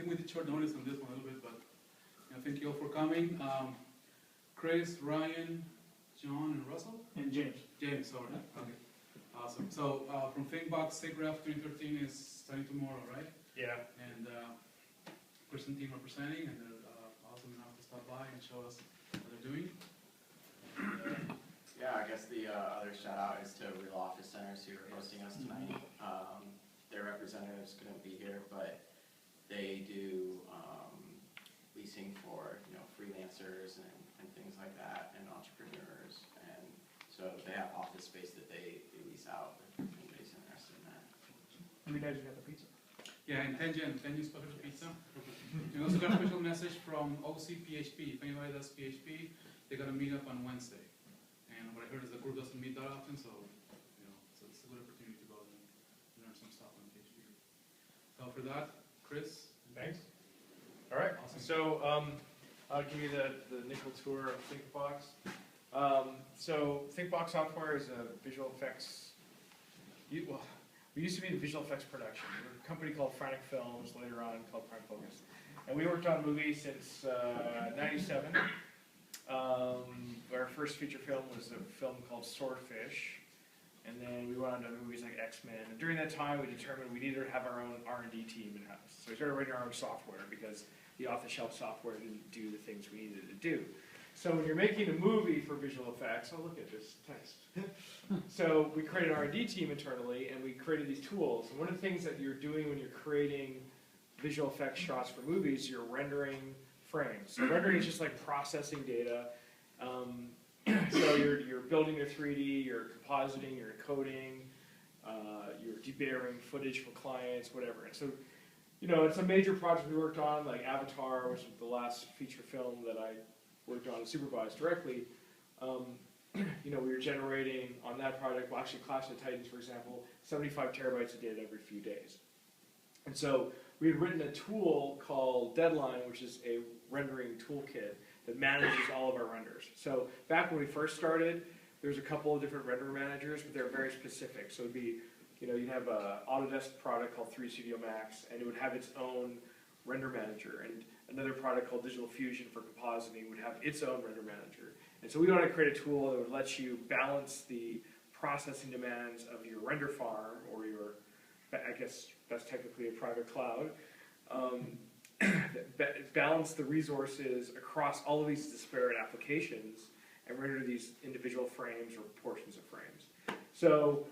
think we did short notice on this one a little bit, but thank you all for coming. Chris, Ryan, John, and Russell? And James. James, sorry. Okay. Awesome. So from ThinkBox, SIGGRAPH 2013 is starting tomorrow, right? Yeah. And Chris and team are presenting, and they're awesome enough to stop by and show us what they're doing. Yeah, I guess the other shout out is to Real Office Centers who are hosting us tonight. Their representatives couldn't be here, but they do leasing for freelancers and things like that, and entrepreneurs, and so they have office space that they lease out if anybody's interested in that. How many days you got the pizza? Yeah, and Tengen special pizza. We also got a special message from OC PHP. If anybody does PHP, they're gonna meet up on Wednesday. And what I heard is the group doesn't meet that often, so so it's a good opportunity to go and learn some stuff on PHP. So for that, Chris. Thanks. All right. Awesome. So I'll give you the initial tour of ThinkBox. So ThinkBox software is a visual effects. We used to be in visual effects production. We were a company called Frantic Films, later on called Prime Focus, and we worked on movies since '97. Our first feature film was a film called Swordfish, and then we went on to movies like X-Men. And during that time, we determined we needed to have our own R&D team in-house. So we started writing our own software because the off-the-shelf software didn't do the things we needed to do. So when you're making a movie for visual effects, oh look at this text. So we created an R&D team internally, and we created these tools. And one of the things that you're doing when you're creating visual effects shots for movies, you're rendering frames. So rendering is just like processing data. So you're building your 3D, you're compositing, you're encoding, you're debayering footage for clients, whatever. And so, it's a major project we worked on, like Avatar, which is the last feature film that I worked on and supervised directly. We were generating on that project, well, actually Clash of the Titans, for example, 75 terabytes of data every few days. And so we had written a tool called Deadline, which is a rendering toolkit that manages all of our renders. So back when we first started, there's a couple of different render managers, but they're very specific. So it'd be, you'd have an Autodesk product called 3 Studio Max, and it would have its own render manager. And another product called Digital Fusion for compositing would have its own render manager. And so we wanted to create a tool that would let you balance the processing demands of your render farm, or your, I guess that's technically a private cloud, balance the resources across all of these disparate applications and render these individual frames or portions of frames. So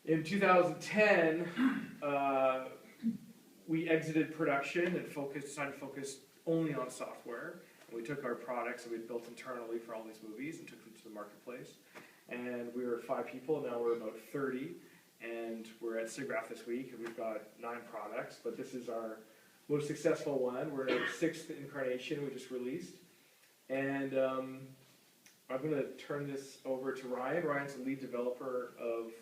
in 2010, we exited production and decided to focus only on software. And we took our products that we'd built internally for all these movies and took them to the marketplace. And we were 5 people, now we're about 30. And we're at SIGGRAPH this week, and we've got 9 products, but this is our most successful one. We're in our 6th incarnation we just released. And I'm going to turn this over to Ryan. Ryan's the lead developer of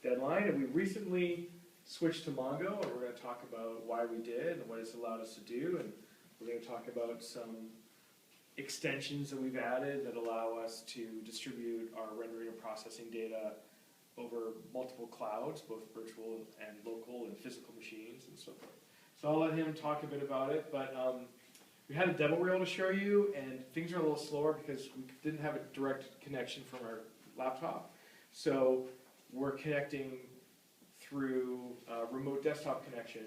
Deadline, and we recently switched to Mongo, and we're going to talk about why we did and what it's allowed us to do, and we're going to talk about some extensions that we've added that allow us to distribute our rendering and processing data over multiple clouds, both virtual and local and physical machines and so forth. So I'll let him talk a bit about it, but we had a demo reel to show you, and things are a little slower because we didn't have a direct connection from our laptop. So we're connecting through a remote desktop connection.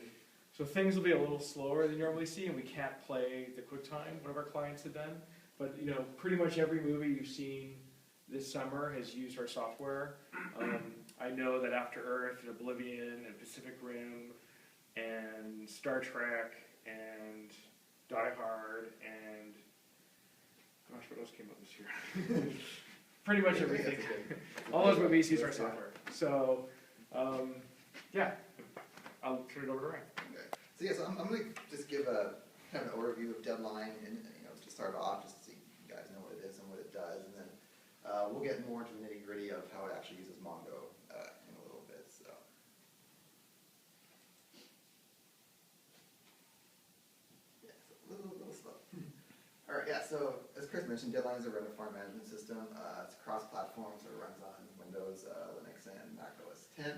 So things will be a little slower than you normally see, and we can't play the QuickTime one of our clients had done. But pretty much every movie you've seen this summer has used our software. I know that After Earth and Oblivion and Pacific Rim and Star Trek and Die Hard and gosh, what else came out this year? Pretty much everything. All those movies use our software. So yeah, I'll turn it over to Ryan. Okay. So yeah, so I'm going to just give a kind of an overview of Deadline, and to start off, just so you guys know what it is and what it does, and then we'll get more into the nitty-gritty of how it actually uses Mongo in a little bit. So. Yeah, so a little slow. All right, yeah, so as Chris mentioned, Deadline is a render farm management system. It's cross-platform, so it runs on Windows, Linux, and Mac OS X.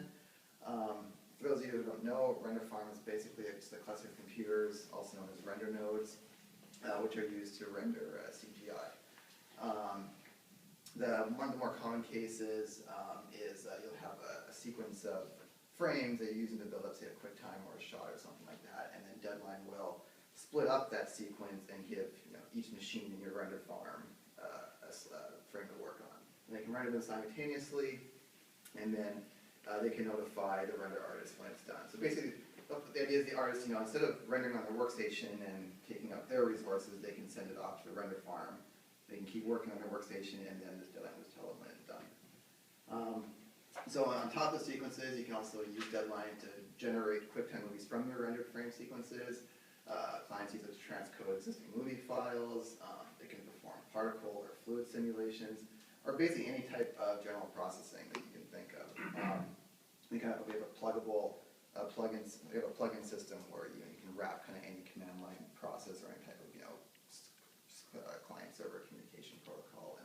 For those of you who don't know, render farm is basically just a cluster of computers, also known as render nodes, which are used to render CGI. One of the more common cases is you'll have a sequence of frames that you're using to build up, say, a QuickTime or a shot or something like that, and then Deadline will split up that sequence and give each machine in your render farm a frame to work on. And they can render them simultaneously, and then they can notify the render artist when it's done. So basically, the idea is the artist, instead of rendering on their workstation and taking up their resources, they can send it off to the render farm. They can keep working on their workstation, and then this Deadline will tell them when it's done. So on top of sequences, you can also use Deadline to generate QuickTime movies from your rendered frame sequences. Clients use it to transcode existing movie files. They can perform particle or fluid simulations, or basically any type of general processing that you can think of. We have a pluggable plugins. We have a plugin system where you can wrap kind of any command line process or any type of client-server communication protocol.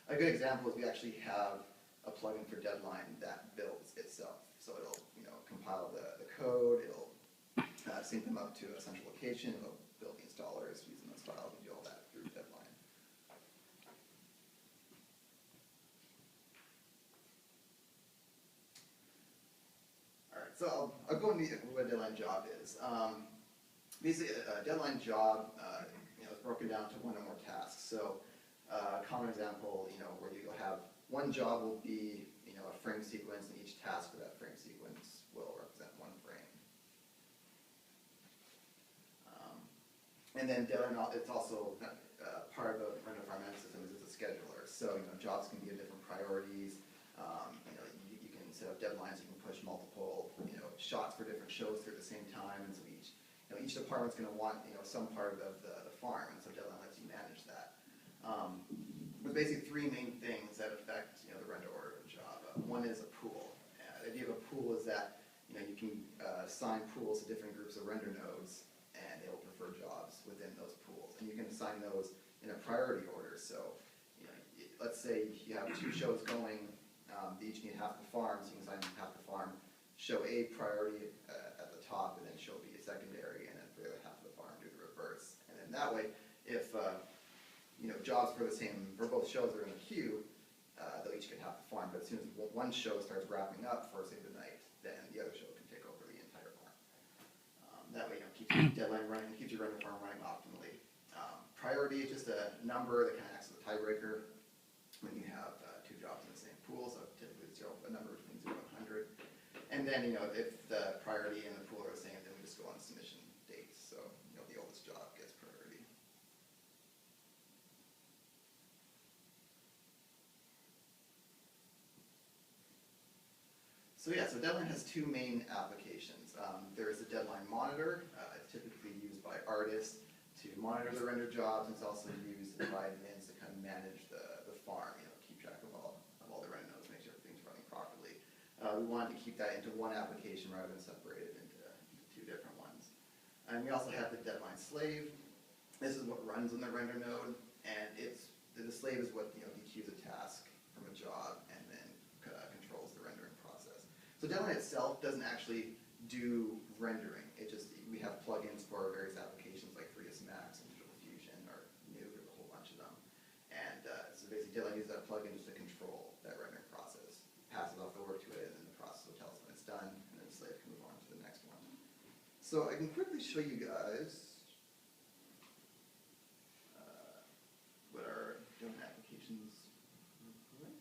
And a good example is we actually have a plugin for Deadline that builds itself. So it'll compile the code, it'll sync them up to a central location, it'll build the installers using those files and do all that through Deadline. Alright, so I'll go into what a Deadline job is. Basically, a Deadline job is broken down to one or more tasks. So a common example, where you'll have one job will be a frame sequence, and each task for that frame sequence will represent one frame. And then Deadline, it's also part of a render farm management system is it's a scheduler. So jobs can be of different priorities. You can set up deadlines. You can push multiple shots for different shows through at the same time, and so each department's going to want some part of the farm, and so Deadline lets you manage that. There's basically three main things that affect the render order of a job. One is a pool. The idea of a pool is that you can assign pools to different groups of render nodes, and they will prefer jobs within those pools. And you can assign those in a priority order. So let's say you have two shows going, they each need half the farm, so you can assign half the farm. Show A priority at the top, and then show B a secondary, and then for the other half of the farm do the reverse. And then that way, if jobs for both shows are in the queue, they'll each get half the farm. But as soon as one show starts wrapping up for, say, the night, then the other show can take over the entire farm. That way, keeps your Deadline running, keeps your render farm running optimally. Priority is just a number that kind of acts as a tiebreaker when you have two jobs in the same pool. So typically, it's a number between 0 and 100. And then, if the priority and the pool are the same, then we just go on submission dates. So, the oldest job gets priority. So Deadline has two main applications. There is a Deadline monitor. It's typically used by artists to monitor the render jobs. It's also used by admins to kind of manage the farm, keep track of all the render nodes, make sure everything's running properly. We wanted to keep that into one application rather than separate it into two different ones. And we also have the Deadline slave. This is what runs on the render node, and the slave is what dequeues a task from a job and then controls the rendering process. So Deadline itself doesn't actually do rendering. We have plugins for various applications like 3ds Max and Digital Fusion or Nuke, there's a whole bunch of them. And so basically Deadline uses that plugin just to control that rendering process. Passes off the work to it, and then the process will tell us when it's done, and then the slave can move on to the next one. So I can quickly show you guys what our Deadline applications look like.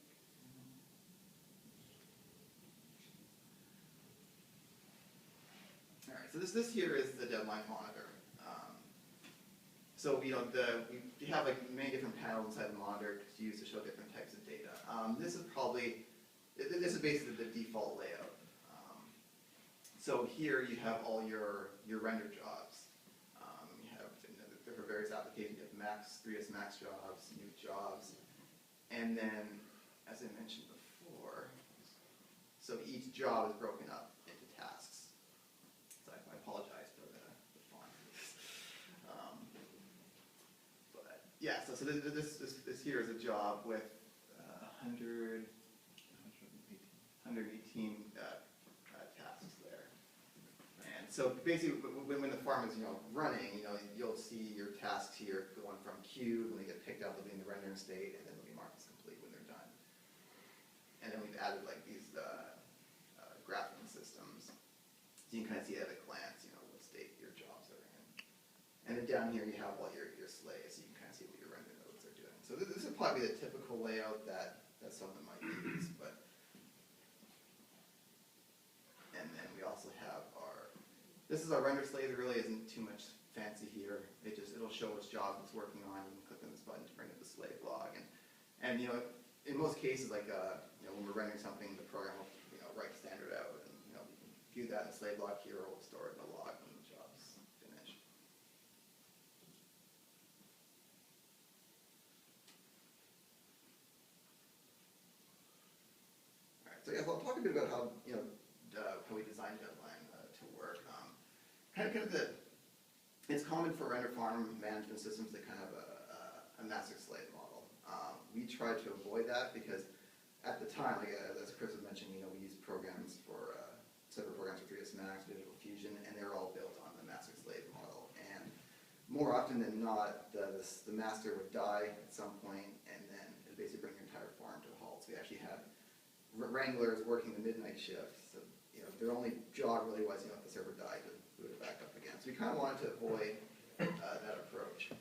All right, so this here is the Deadline monitor. So we have many different panels inside the monitor to use to show different types of data. This is basically the default layout. So here you have all your render jobs. You have different various applications. You have 3ds Max jobs, Nuke jobs, and then, as I mentioned before, so each job is broken up into tasks. So I apologize for the font. But yeah, so this here is a job with 118 tasks there. So basically, when the farm is, running, you'll see your tasks here going from queue. When they get picked up, they'll be in the rendering state, and then they'll be marked as complete when they're done. And then we've added like these graphing systems, so you can kind of see at a glance, what state your jobs are in. And then down here you have all your slaves, so you can kind of see what your render nodes are doing. So this would probably be the typical layout that someone might use, but. And then we also have this is our render slave. There really isn't too much fancy here. It'll show which job it's working on. You can click on this button to bring up the slave log. And in most cases, like when we're rendering something, the program will write standard out, and we can view that in the slave log here, or we'll store it in the log when the job's finished. All right. So yeah, I'll talk a bit about how how we design Deadline to work. It's common for render farm management systems to kind of a master-slave model. We try to avoid that because at the time, like, as Chris was mentioning, we use programs for separate programs for 3ds Max, Visual Fusion, and they're all built on the master-slave model. And more often than not, the master would die at some point, and then it'd basically bring your entire farm to a halt. So we actually had wranglers working the midnight shift. So their only job really was, if the server died, to boot it back up again. So we kind of wanted to avoid that approach.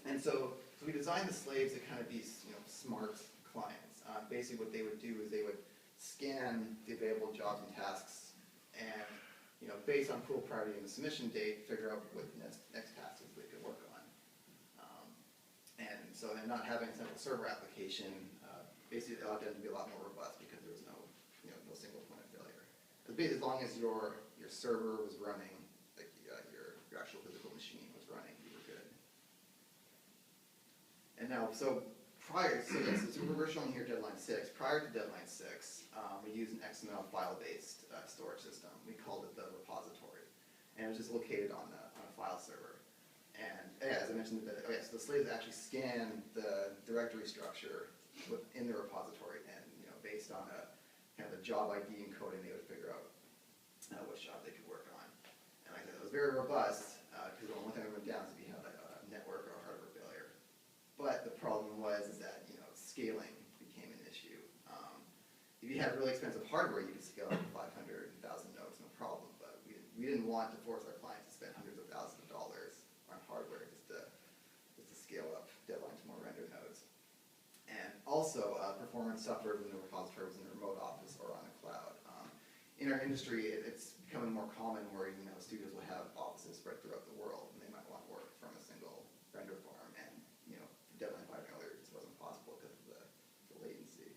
And so we designed the slaves to kind of be, smart clients. Basically what they would do is they would scan the available jobs and tasks, and, based on pool priority and the submission date, figure out what the next tasks they could work on. And so then not having a central server application, basically it allowed them to be a lot more robust because there was no single point of failure. As long as your server was running, like your actual physical machine was running, you were good. And now, so we're showing here Deadline 6. Prior to Deadline 6, we used an XML file-based storage system. We called it the repository, and it was just located on a file server. And as I mentioned, so the slaves actually scan the directory structure within the repository, and based on a kind of a job ID encoding, they would figure out which job they could work on. And like I said, it was very robust, because one thing that went down is if you have a network or a hardware failure. But the problem was that scaling became an issue. If you had really expensive hardware, you could scale up to 500, 1,000 nodes, no problem. But we didn't want to force our clients to spend hundreds of thousands of dollars on hardware just to scale up Deadline to more render nodes. And also, performance suffered when the repository was in a remote office or on the cloud. In our industry, it's becoming more common where studios will have offices spread throughout the world, and they might want to work from a single render farm. And Deadline 5 and earlier just wasn't possible because of the latency.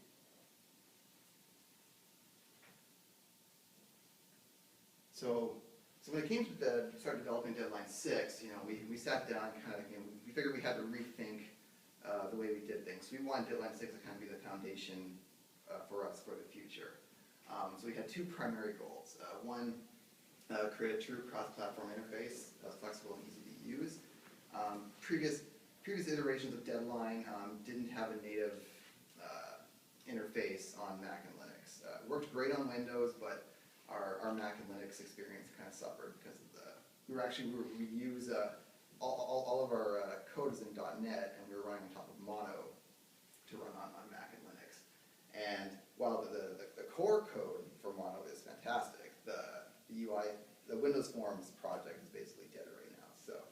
So when it came to start developing Deadline 6, we sat down kind of, we figured we had to rethink the way we did things. So we wanted Deadline 6 to kind of be the foundation for us for the future. So we had two primary goals. One, create a true cross-platform interface that was flexible and easy to use. Previous iterations of Deadline didn't have a native interface on Mac and Linux. It worked great on Windows, but our Mac and Linux experience kind of suffered because of we use all of our code is in .NET, and we were running on top of Mono to run on Mac and Linux. And while the core code for Mono is fantastic, the UI, the Windows Forms project is basically dead right now. So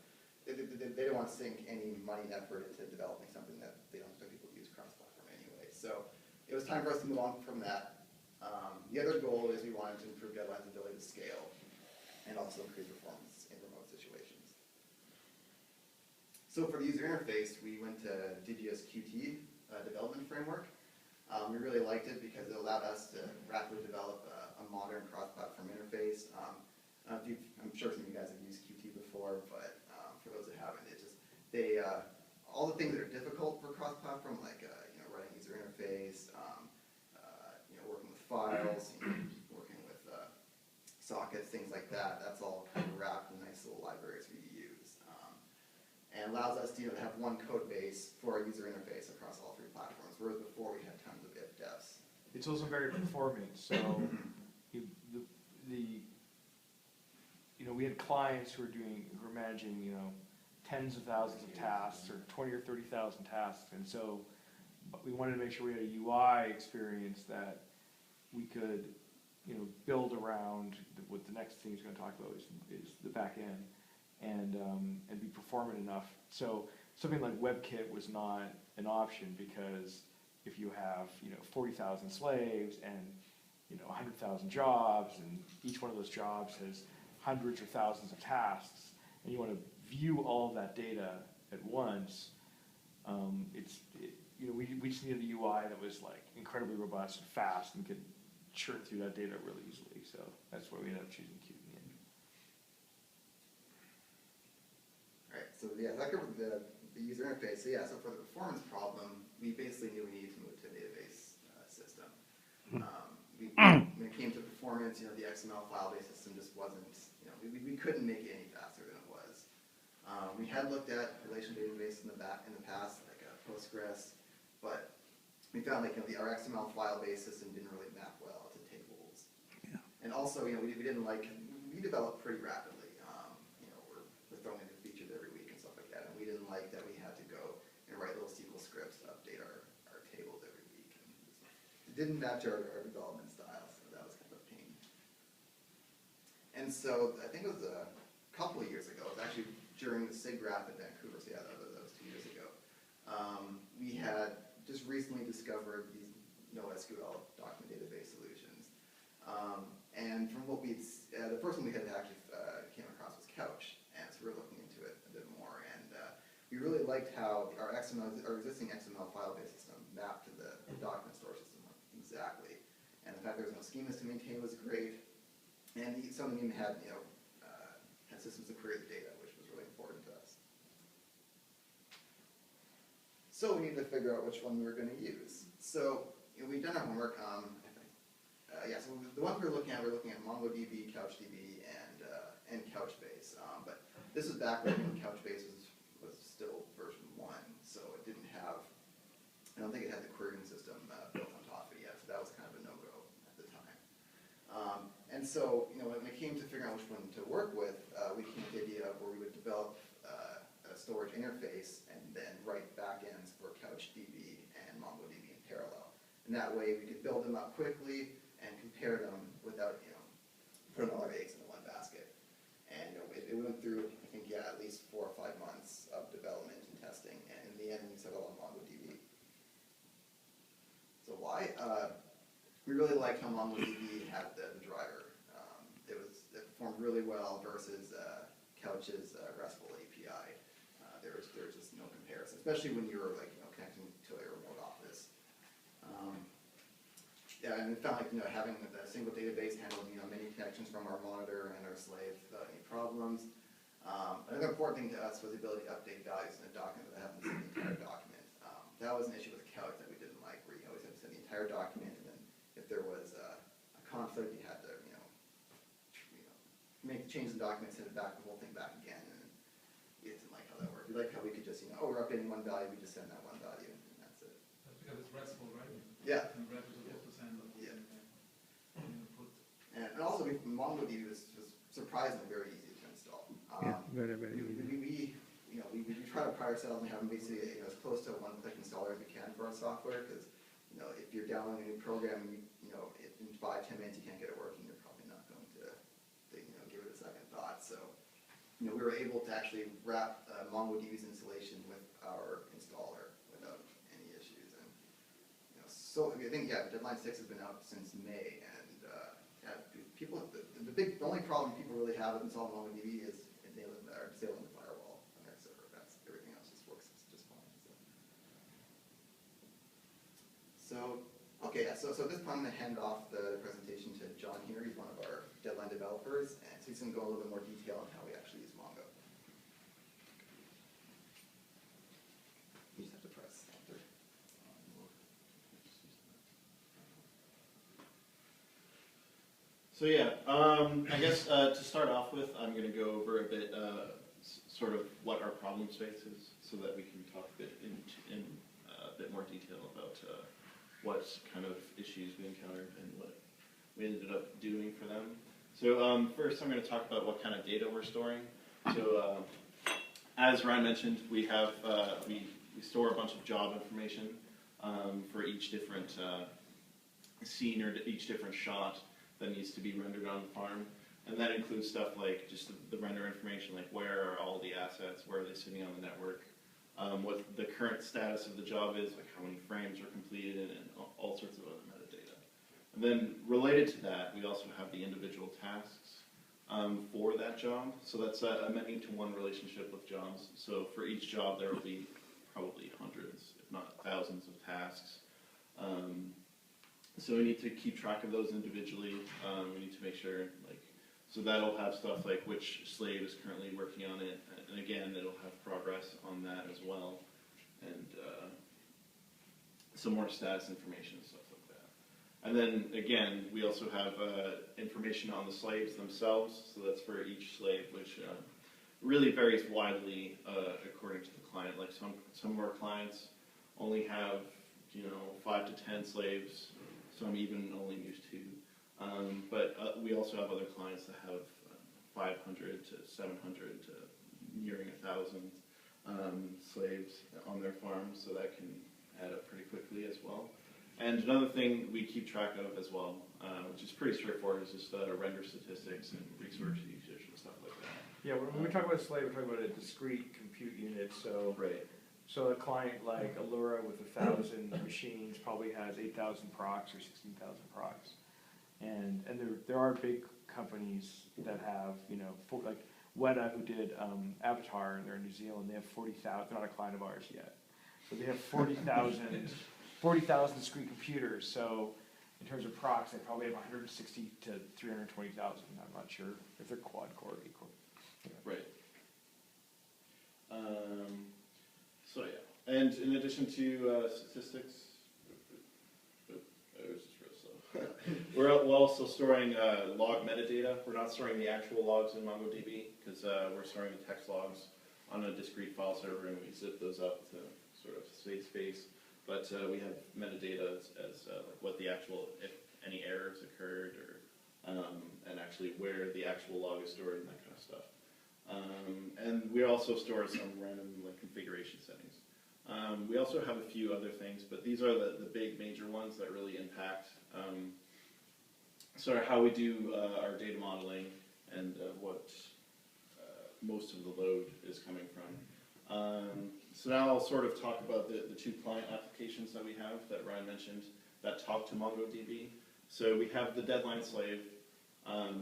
they don't want to sink any money and effort into developing something that they don't expect people to use cross-platform anyway. So it was time for us to move on from that. The other goal is we wanted to improve Deadline's ability to scale and also increase performance in remote situations. So for the user interface, we went to DGS Qt development framework. We really liked it because it allowed us to rapidly develop a modern cross-platform interface. I'm sure some of you guys have used Qt before, but for those that haven't, it's just all the things that are difficult for cross-platform, like writing user interface, working with files, working with sockets, things like that. That's all kind of wrapped in nice little libraries for you to use, and allows us to have one code base for our user interface across all three platforms, whereas before we had tons of if-defs. It's also very performing, so we had clients who were managing, tens of thousands of tasks, or 20 or 30,000 tasks, and so, but we wanted to make sure we had a UI experience that we could, build around. What the next thing he's going to talk about is the back end, and be performant enough. So something like WebKit was not an option, because if you have 40,000 slaves and 100,000 jobs, and each one of those jobs has hundreds or thousands of tasks, and you want to view all of that data at once, we just needed a UI that was like incredibly robust and fast and could churn through that data really easily. So that's why we ended up choosing Qt in the end. Alright, so yeah, that covered the user interface. So yeah, so for the performance problem, we basically knew we needed to move to a database system. When it came to performance, the XML file-based system just wasn't, we couldn't make it any faster than it was. We had looked at relational database in the past, like Postgres, but we found like our XML file-based system didn't really map well to tables. Yeah. And also, we didn't like, we developed pretty rapidly. We're throwing in new features every week and stuff like that, and we didn't like that we had to go and write little SQL scripts to update our tables every week. And it didn't match our development style, so that was kind of a pain. And so I think it was a couple of years ago, it was actually during the SIGGRAPH at Vancouver, so yeah, that was 2 years ago. We had just recently discovered these NoSQL document database solutions. And from what the first one we had actually came across was Couch, and so we were looking into it a bit more, and we really liked how our existing XML file-based system mapped to the document store system exactly. And the fact there was no schemas to maintain was great, and some of them even had had systems to query the data, which was really important to us. So we needed to figure out which one we were going to use. So we've done our homework. So the ones we're looking at MongoDB, CouchDB, and Couchbase. But this was back when Couchbase was still version 1, so it didn't have. I don't think it had the querying system built on top of it yet, so that was kind of a no-go at the time. And so when it came to figuring out which one to work with, we came to the idea of where we would develop a storage interface and then write backends for CouchDB and MongoDB in parallel. And that way we could build them up quickly and compare them without, putting all our eggs in one basket. And it went through, I think, at least 4 or 5 months of development and testing, and in the end we settled on MongoDB. So why? We really liked how MongoDB had the driver. It performed really well versus Couch's RESTful API. There was just no comparison, especially when you were connecting to a remote office. And we found having a single database handled many connections from our monitor and our slave without any problems. Another important thing to us was the ability to update values in a document that happens in the entire document. That was an issue with Couch that we didn't like, where you always had to send the entire document, and then if there was a conflict, you had to make the change in the document, send it back, the whole thing back again, and we didn't like how that worked. We like how we could just we're updating one value, we just send that one value, and that's it. That's because it's RESTful, right? Yeah. And REST is supposed to send the whole input. And also, MongoDB was surprisingly very easy to install. Very easy. We try to pride ourselves in having basically as close to a one-click installer as we can for our software, because if you're downloading a new program, if in 5-10 minutes you can't get it working, you're probably not going to give it a second thought. So we were able to actually wrap MongoDB's installation with our installer without any issues. And so I think Deadline 6 has been out since May, and the only problem people really have with installing MongoDB is disabling the firewall on their server. Everything else just works just fine. So at this point I'm going to hand off the presentation to John here. He's one of our Deadline developers, and so he's going to go a little bit more detail on how we actually use Mongo. You just have to press enter. So I guess to start off with, I'm going to go over a bit sort of what our problem space is, so that we can talk a bit in a bit more detail about what kind of issues we encountered and what we ended up doing for them. So first I'm going to talk about what kind of data we're storing. So as Ryan mentioned, we have we store a bunch of job information for each different scene or each different shot that needs to be rendered on the farm. And that includes stuff like just the render information, like where are all the assets, where are they sitting on the network, what the current status of the job is, like how many frames are completed, and all sorts of other metadata. And then related to that, we also have the individual tasks for that job. So that's a many-to-one relationship with jobs. So for each job, there will be probably hundreds, if not thousands of tasks. So we need to keep track of those individually. We need to make sure, like, so that'll have stuff like which slave is currently working on it, and again, it'll have progress on that as well, and some more status information and stuff like that. And then again, we also have information on the slaves themselves, so that's for each slave, which really varies widely according to the client. Like some of our clients only have 5 to 10 slaves, some even only use 2. But we also have other clients that have 500 to 700 to nearing 1,000 slaves on their farms, so that can add up pretty quickly as well. And another thing we keep track of as well, which is pretty straightforward, is just render statistics and resource usage and stuff like that. Yeah, when we talk about a slave, we're talking about a discrete compute unit, so. Right. So a client like Allura with 1,000 machines probably has 8,000 procs or 16,000 procs. And there are big companies that have, like Weta, who did Avatar, and they're in New Zealand, they have 40,000, they're not a client of ours yet. So they have 40,000 discrete computers, so in terms of procs, they probably have 160 to 320,000. I'm not sure if they're quad-core or eight-core. Right. So yeah, and in addition to statistics, it was just real slow. We're also storing log metadata. We're not storing the actual logs in MongoDB because we're storing the text logs on a discrete file server, and we zip those up to sort of save space. But we have metadata as like what the actual, if any errors occurred, or and actually where the actual log is stored and that kind of stuff. And we also store some random configuration settings. We also have a few other things, but these are the big major ones that really impact sort of how we do our data modeling and what most of the load is coming from. So now I'll sort of talk about the 2 client applications that we have that Ryan mentioned that talk to MongoDB. So we have the Deadline slave,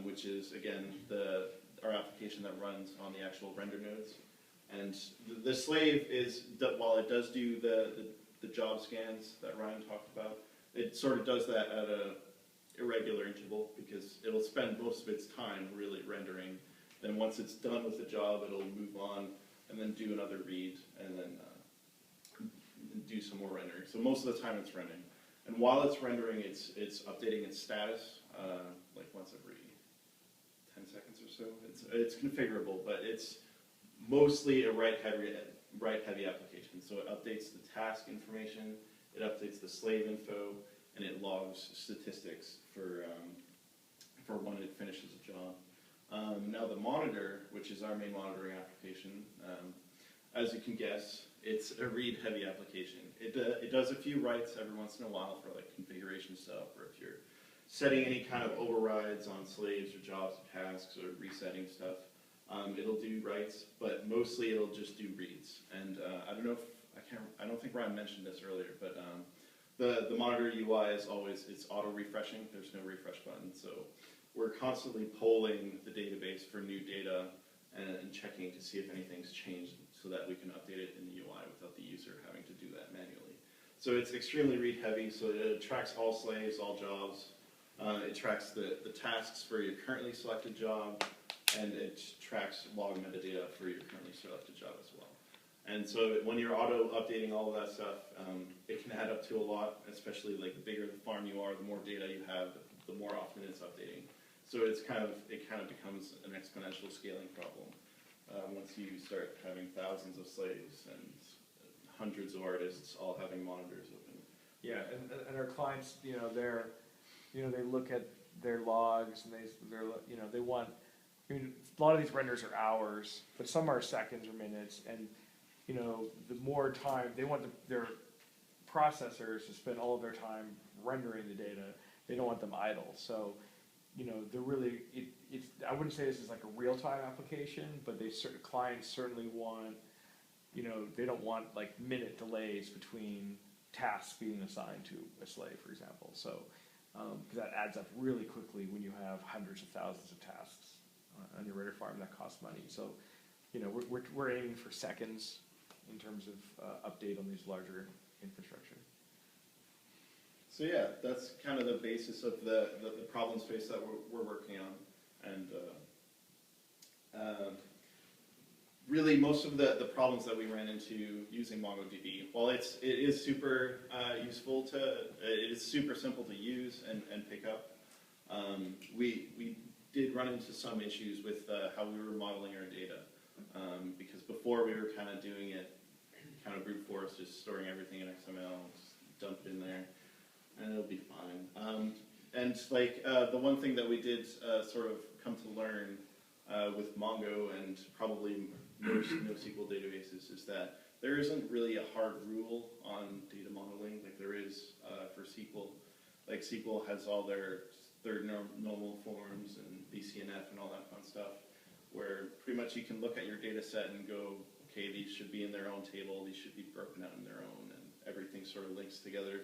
which is, again, our application that runs on the actual render nodes. And the slave is, while it does do the job scans that Ryan talked about, it sort of does that at a irregular interval because it'll spend most of its time really rendering. Then once it's done with the job, it'll move on and then do another read and then do some more rendering. So most of the time it's rendering. And while it's rendering, it's updating its status like once every 10 seconds or so. It's configurable, but it's mostly a write-heavy application. So it updates the task information, it updates the slave info, and it logs statistics for when it finishes a job. Now the monitor, which is our main monitoring application, as you can guess, it's a read-heavy application. It does a few writes every once in a while for like configuration stuff, or if you're setting any kind of overrides on slaves or jobs or tasks or resetting stuff. It'll do writes, but mostly it'll just do reads. And I don't think Ryan mentioned this earlier, but the monitor UI is always, it's auto-refreshing. There's no refresh button, so we're constantly polling the database for new data and checking to see if anything's changed so that we can update it in the UI without the user having to do that manually. So it's extremely read-heavy, so it tracks all slaves, all jobs. It tracks the tasks for your currently selected job, and it tracks log metadata for your currently selected job as well. And so when you're auto-updating all of that stuff, it can add up to a lot, especially like the bigger the farm you are, the more data you have, the more often it's updating. So it kind of becomes an exponential scaling problem once you start having thousands of slaves and hundreds of artists all having monitors open. Yeah, and our clients, they look at their logs, and they want. I mean, a lot of these renders are hours, but some are seconds or minutes, and the more time they want their processors to spend all of their time rendering the data. They don't want them idle. So, they're really it's. I wouldn't say this is like a real-time application, but clients certainly want. They don't want like minute delays between tasks being assigned to a slave, for example. So, because that adds up really quickly when you have hundreds of thousands of tasks on your render farm that cost money. So, we're aiming for seconds in terms of update on these larger infrastructure. So yeah, that's kind of the basis of the problem space that we're working on, and really most of the problems that we ran into using MongoDB, while it is super useful it is super simple to use and pick up. We did run into some issues with how we were modeling our data, because before we were kind of doing it kind of brute force, just storing everything in XML, just dump it in there, and it'll be fine. And like the one thing that we did sort of come to learn with Mongo and probably most NoSQL databases is that there isn't really a hard rule on data modeling like there is for SQL. Like SQL has all their normal forms and BCNF and all that fun stuff, where pretty much you can look at your data set and go, okay, these should be in their own table, these should be broken out in their own, and everything sort of links together,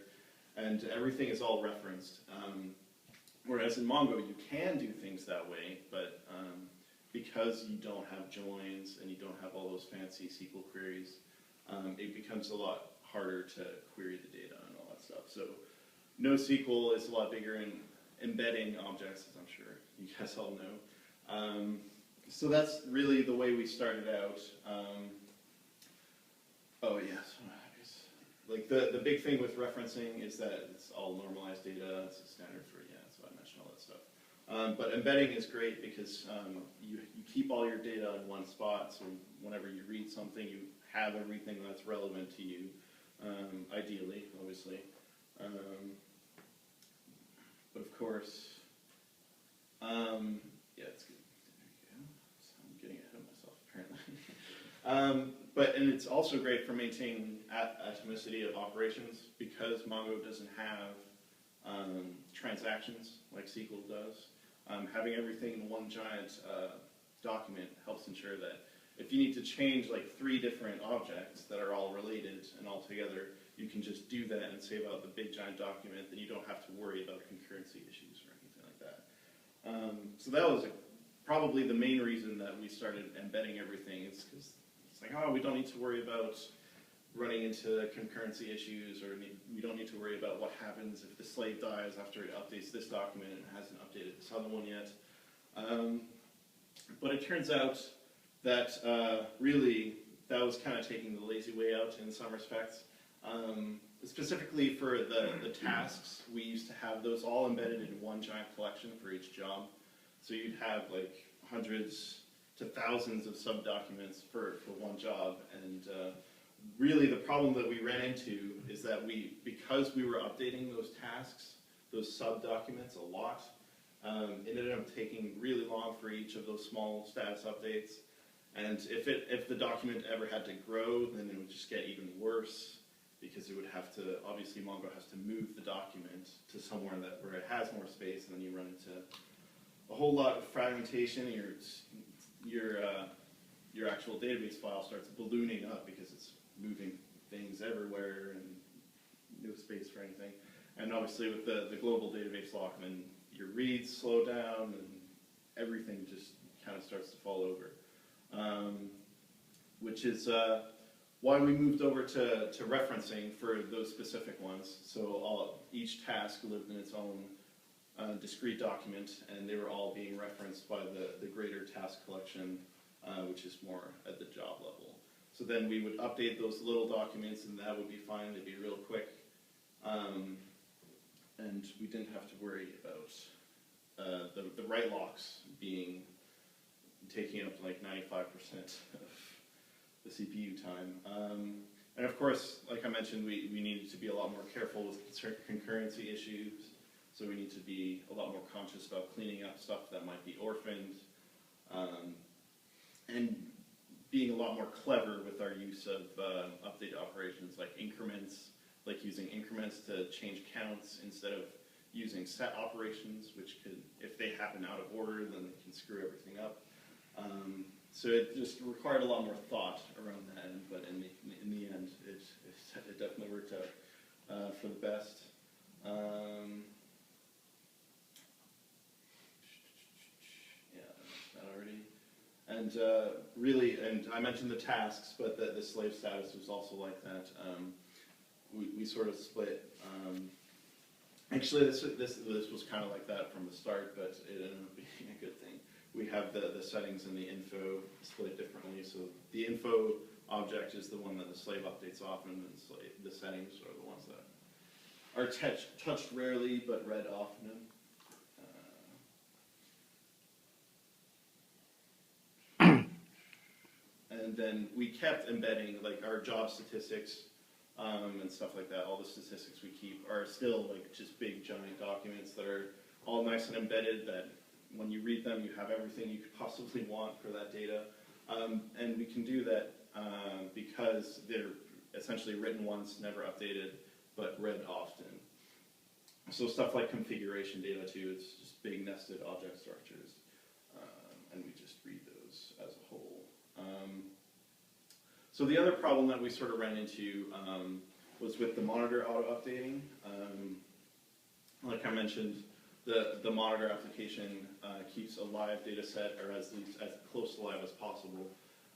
and everything is all referenced. Whereas in Mongo, you can do things that way, but because you don't have joins and you don't have all those fancy SQL queries, it becomes a lot harder to query the data and all that stuff. So NoSQL is a lot bigger in embedding objects, as I'm sure you guys all know. So that's really the way we started out. Oh yes, like the big thing with referencing is that it's all normalized data. It's a standard for so I mentioned all that stuff. But embedding is great because you keep all your data in one spot. So whenever you read something, you have everything that's relevant to you. Ideally, obviously. But of course, yeah, it's good. There you go. So I'm getting ahead of myself, apparently. And it's also great for maintaining atomicity of operations because Mongo doesn't have transactions like SQL does. Having everything in one giant document helps ensure that if you need to change like 3 different objects that are all related and all together, you can just do that and save out the big giant document, then you don't have to worry about concurrency issues or anything like that. So that was probably the main reason that we started embedding everything. It's because it's like, oh, we don't need to worry about running into concurrency issues, or we don't need to worry about what happens if the slave dies after it updates this document and hasn't updated this other one yet. But it turns out that really that was kind of taking the lazy way out in some respects. Specifically for the tasks, we used to have those all embedded in one giant collection for each job. So you'd have like hundreds to thousands of sub-documents for one job. And really the problem that we ran into is that because we were updating those tasks, those sub-documents a lot, it ended up taking really long for each of those small status updates. And if the document ever had to grow, then it would just get even worse, because it would have to, obviously Mongo has to move the document to somewhere where it has more space, and then you run into a whole lot of fragmentation. Your actual database file starts ballooning up because it's moving things everywhere and no space for anything. And obviously with the global database lock, then your reads slow down and everything just kind of starts to fall over. Which is why we moved over to referencing for those specific ones. So each task lived in its own discrete document, and they were all being referenced by the greater task collection, which is more at the job level. So then we would update those little documents, and that would be fine. They'd be real quick. And we didn't have to worry about the write locks taking up like 95% of the CPU time. And of course, like I mentioned, we needed to be a lot more careful with concurrency issues. So we need to be a lot more conscious about cleaning up stuff that might be orphaned, and being a lot more clever with our use of update operations like increments, like using increments to change counts instead of using set operations, which could, if they happen out of order, then they can screw everything up. So it just required a lot more thought around that, but in the end, it definitely worked out for the best. Yeah, that already. And really, and I mentioned the tasks, but the slave status was also like that. We sort of split. Actually, this was kind of like that from the start, but it ended up being a good thing. We have the settings and the info split differently. So the info object is the one that the slave updates often, and the settings are the ones that are touched rarely but read often. And then we kept embedding like our job statistics and stuff like that. All the statistics we keep are still like just big giant documents that are all nice and embedded, that when you read them you have everything you could possibly want for that data. And we can do that because they're essentially written once, never updated, but read often. So stuff like configuration data too, it's just big nested object structures, and we just read those as a whole. So the other problem that we sort of ran into was with the monitor auto-updating. Like I mentioned, the monitor application keeps a live data set, or as close to live as possible.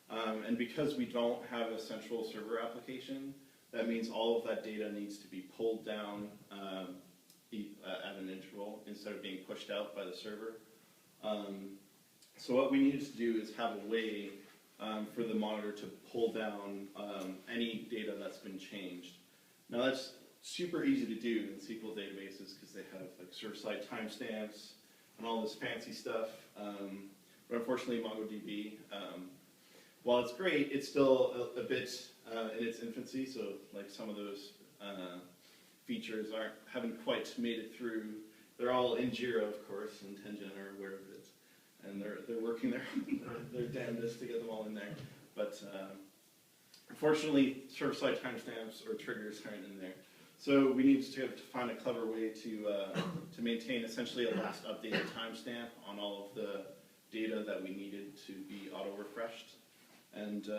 And because we don't have a central server application, that means all of that data needs to be pulled down at an interval instead of being pushed out by the server. So what we needed to do is have a way for the monitor to pull down any data that's been changed. Now that's super easy to do in SQL databases because they have like server-side timestamps and all this fancy stuff. But unfortunately, MongoDB, while it's great, it's still a bit in its infancy. So like some of those features haven't quite made it through. They're all in Jira, of course, and Tengen are aware of it. And they're working their damnedest to get them all in there. But unfortunately, server-side timestamps or triggers aren't in there. So we need to find a clever way to maintain essentially a last updated timestamp on all of the data that we needed to be auto-refreshed. And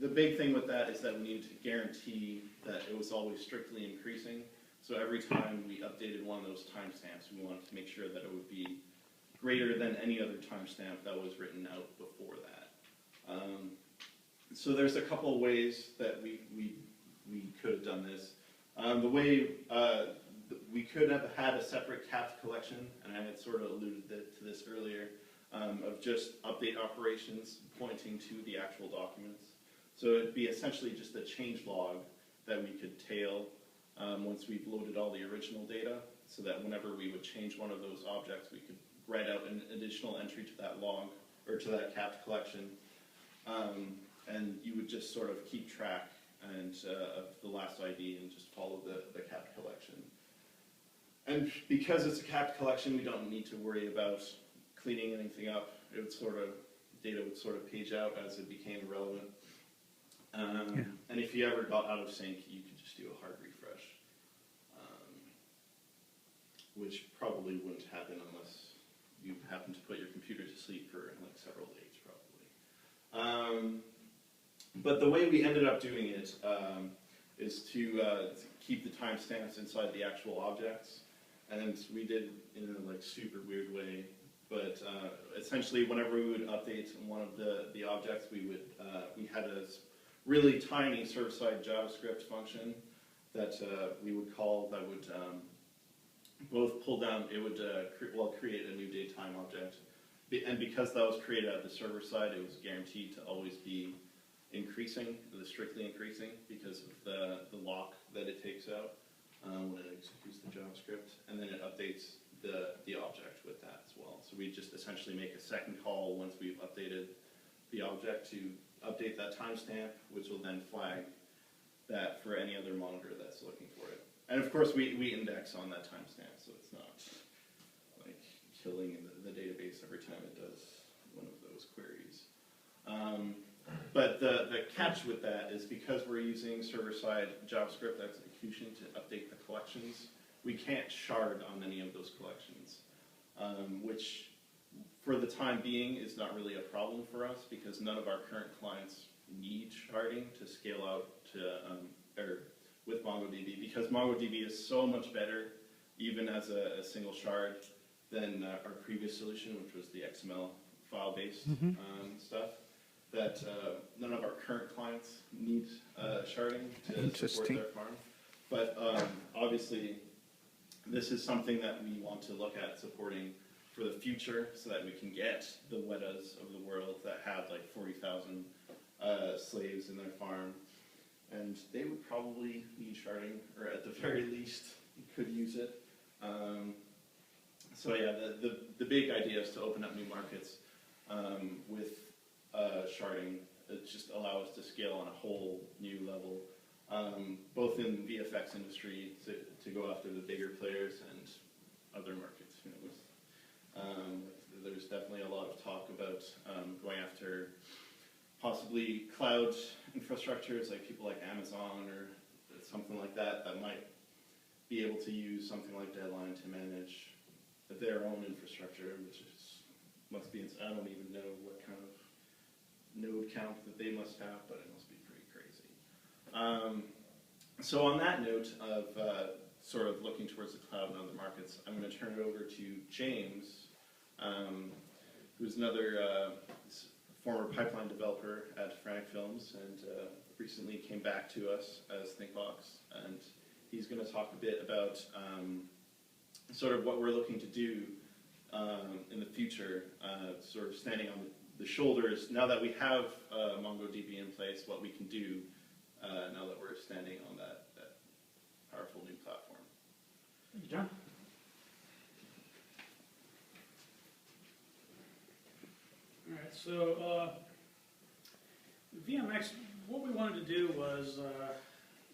the big thing with that is that we needed to guarantee that it was always strictly increasing. So every time we updated one of those timestamps, we wanted to make sure that it would be greater than any other timestamp that was written out before that. So there's a couple of ways that we could have done this. The way we could have had a separate capped collection, and I had sort of alluded to this earlier, of just update operations pointing to the actual documents. So it'd be essentially just a change log that we could tail once we've loaded all the original data, so that whenever we would change one of those objects, we could write out an additional entry to that log, or to that capped collection. And you would just sort of keep track of the last ID and just follow the capped collection. And because it's a capped collection, we don't need to worry about cleaning anything up. It would data would sort of page out as it became relevant. And if you ever got out of sync, you could just do a hard refresh, which probably wouldn't happen unless you happen to put your computer to sleep for like several days, probably. But the way we ended up doing it is to keep the timestamps inside the actual objects, and we did in a like super weird way. But essentially, whenever we would update one of the objects, we had a really tiny server-side JavaScript function that we would call that would both pull down. It would create a new datetime object, and because that was created at the server side, it was guaranteed to always be increasing, strictly increasing, because of the lock that it takes out when it executes the JavaScript, and then it updates the object with that as well. So we just essentially make a second call once we've updated the object to update that timestamp, which will then flag that for any other monitor that's looking for it. and of course, we index on that timestamp, so it's not like killing the database every time it does one of those queries. But the catch with that is because we're using server-side JavaScript execution to update the collections, we can't shard on any of those collections, which for the time being is not really a problem for us because none of our current clients need sharding to scale out to with MongoDB, because MongoDB is so much better even as a single shard than our previous solution, which was the XML file-based stuff, that none of our current clients need sharding to support their farm. But obviously, this is something that we want to look at supporting for the future so that we can get the Wetas of the world that have like 40,000 slaves in their farm. And they would probably need sharding, or at the very least, could use it. So yeah, the big idea is to open up new markets with sharding. It just allows us to scale on a whole new level, both in VFX industry to go after the bigger players and other markets. You know, there's definitely a lot of talk about going after possibly cloud infrastructures, like people like Amazon or something like that, that might be able to use something like Deadline to manage their own infrastructure, which must be, I don't even know what kind of node count that they must have, but it must be pretty crazy. So on that note of sort of looking towards the cloud and other markets, I'm going to turn it over to James, who's another former pipeline developer at Frantic Films, and recently came back to us as ThinkBox, and he's going to talk a bit about sort of what we're looking to do in the future, sort of standing on the shoulders, now that we have MongoDB in place, what we can do now that we're standing on that powerful new platform. Thank you, John. All right, so VMX, what we wanted to do was,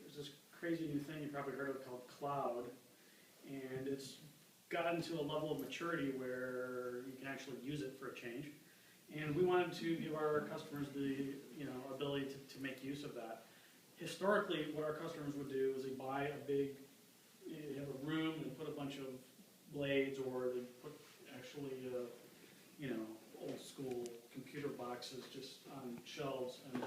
there's this crazy new thing you probably heard of called cloud, and it's gotten to a level of maturity where you can actually use it for a change. And we wanted to give our customers the ability to make use of that. Historically, what our customers would do is they buy they have a room and put a bunch of blades, or they put actually old school computer boxes just on shelves and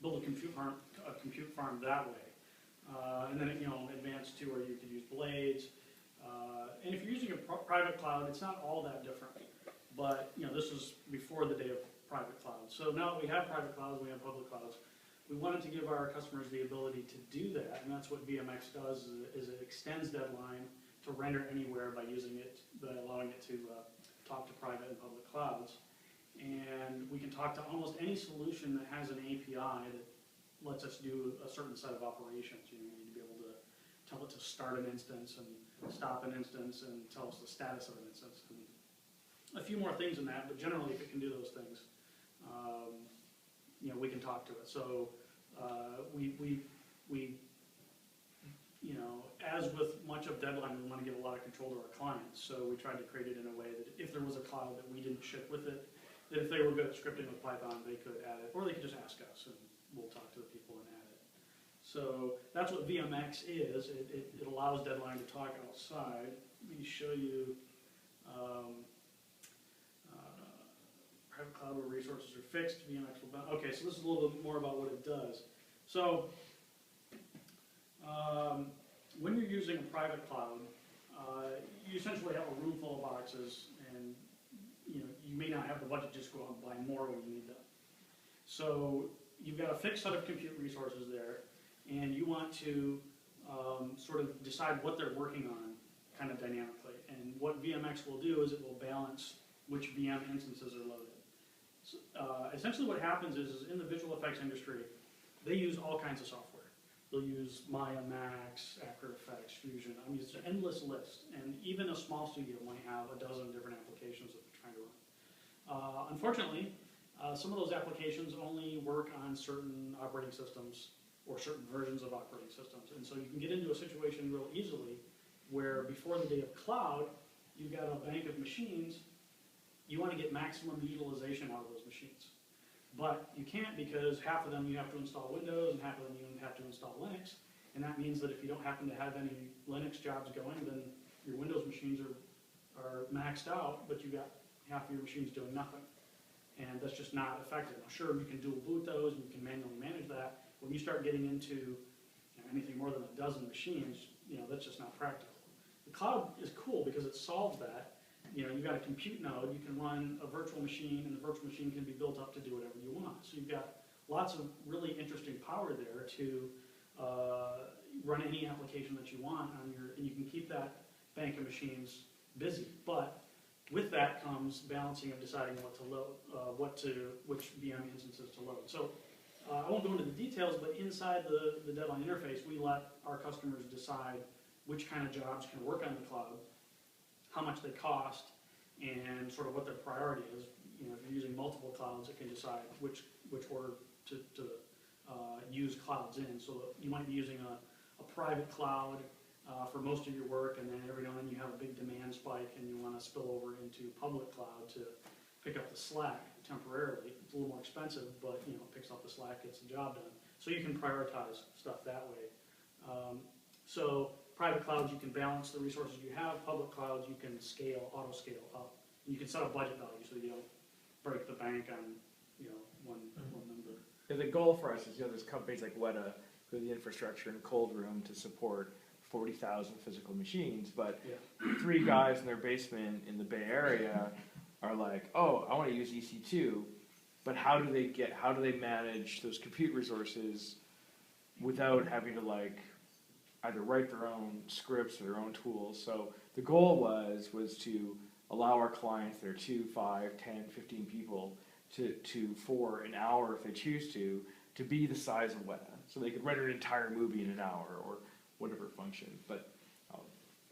build a compute farm that way. And then advance to where you could use blades. And if you're using a private cloud, it's not all that different. But this was before the day of private clouds. So now that we have private clouds, we have public clouds. We wanted to give our customers the ability to do that, and that's what VMX does. Is it extends Deadline to render anywhere by using it, by allowing it to talk to private and public clouds. And we can talk to almost any solution that has an API that lets us do a certain set of operations. You need to be able to tell it to start an instance and stop an instance and tell us the status of an instance. And a few more things in that, but generally if it can do those things, we can talk to it. So as with much of Deadline, we want to give a lot of control to our clients. So we tried to create it in a way that if there was a cloud that we didn't ship with it, that if they were good at scripting with Python, they could add it, or they could just ask us and we'll talk to the people and add it. So that's what VMX is. It allows Deadline to talk outside. Let me show you private cloud where resources are fixed. VMX will bound. Okay, so this is a little bit more about what it does. So when you're using a private cloud, you essentially have a room full of boxes, and you may not have the budget to just go out and buy more when you need them. So you've got a fixed set of compute resources there, and you want to sort of decide what they're working on kind of dynamically. And what VMX will do is it will balance which VM instances are loaded. So, essentially what happens is in the visual effects industry, they use all kinds of software. They'll use Maya, Max, After Effects, Fusion. I mean, it's an endless list. And even a small studio might have a dozen different applications that they're trying to run. Unfortunately, some of those applications only work on certain operating systems, or certain versions of operating systems. And so you can get into a situation real easily where before the day of cloud, you've got a bank of machines, you want to get maximum utilization out of those machines. But you can't, because half of them you have to install Windows and half of them you have to install Linux. And that means that if you don't happen to have any Linux jobs going, then your Windows machines are maxed out, but you've got half of your machines doing nothing. And that's just not effective. Now, sure, you can dual boot those and you can manually manage that. When you start getting into anything more than a dozen machines, that's just not practical. The cloud is cool because it solves that. You've got a compute node, you can run a virtual machine, and the virtual machine can be built up to do whatever you want. So you've got lots of really interesting power there to run any application that you want on and you can keep that bank of machines busy. But with that comes balancing of deciding what to load, which VM instances to load. So I won't go into the details, but inside the Deadline interface, we let our customers decide which kind of jobs can work on the cloud, how much they cost, and sort of what their priority is. If you're using multiple clouds, it can decide which order to use clouds in. So you might be using a private cloud for most of your work, and then every now and then you have a big demand spike and you want to spill over into public cloud to pick up the slack temporarily. It's a little more expensive, but it picks up the slack, gets the job done. So you can prioritize stuff that way. So private clouds, you can balance the resources you have. Public clouds, you can auto scale up. And you can set a budget value so you don't break the bank on one number. Yeah, the goal for us is, there's companies like Weta who have the infrastructure and cold room to support 40,000 physical machines, but 3 guys in their basement in the Bay Area are like, oh, I want to use EC2, but how do they manage those compute resources without having to either write their own scripts or their own tools? So the goal was to allow our clients that are 2, 5, 10, 15 people for an hour if they choose to be the size of Weta. So they could render an entire movie in an hour or whatever function. But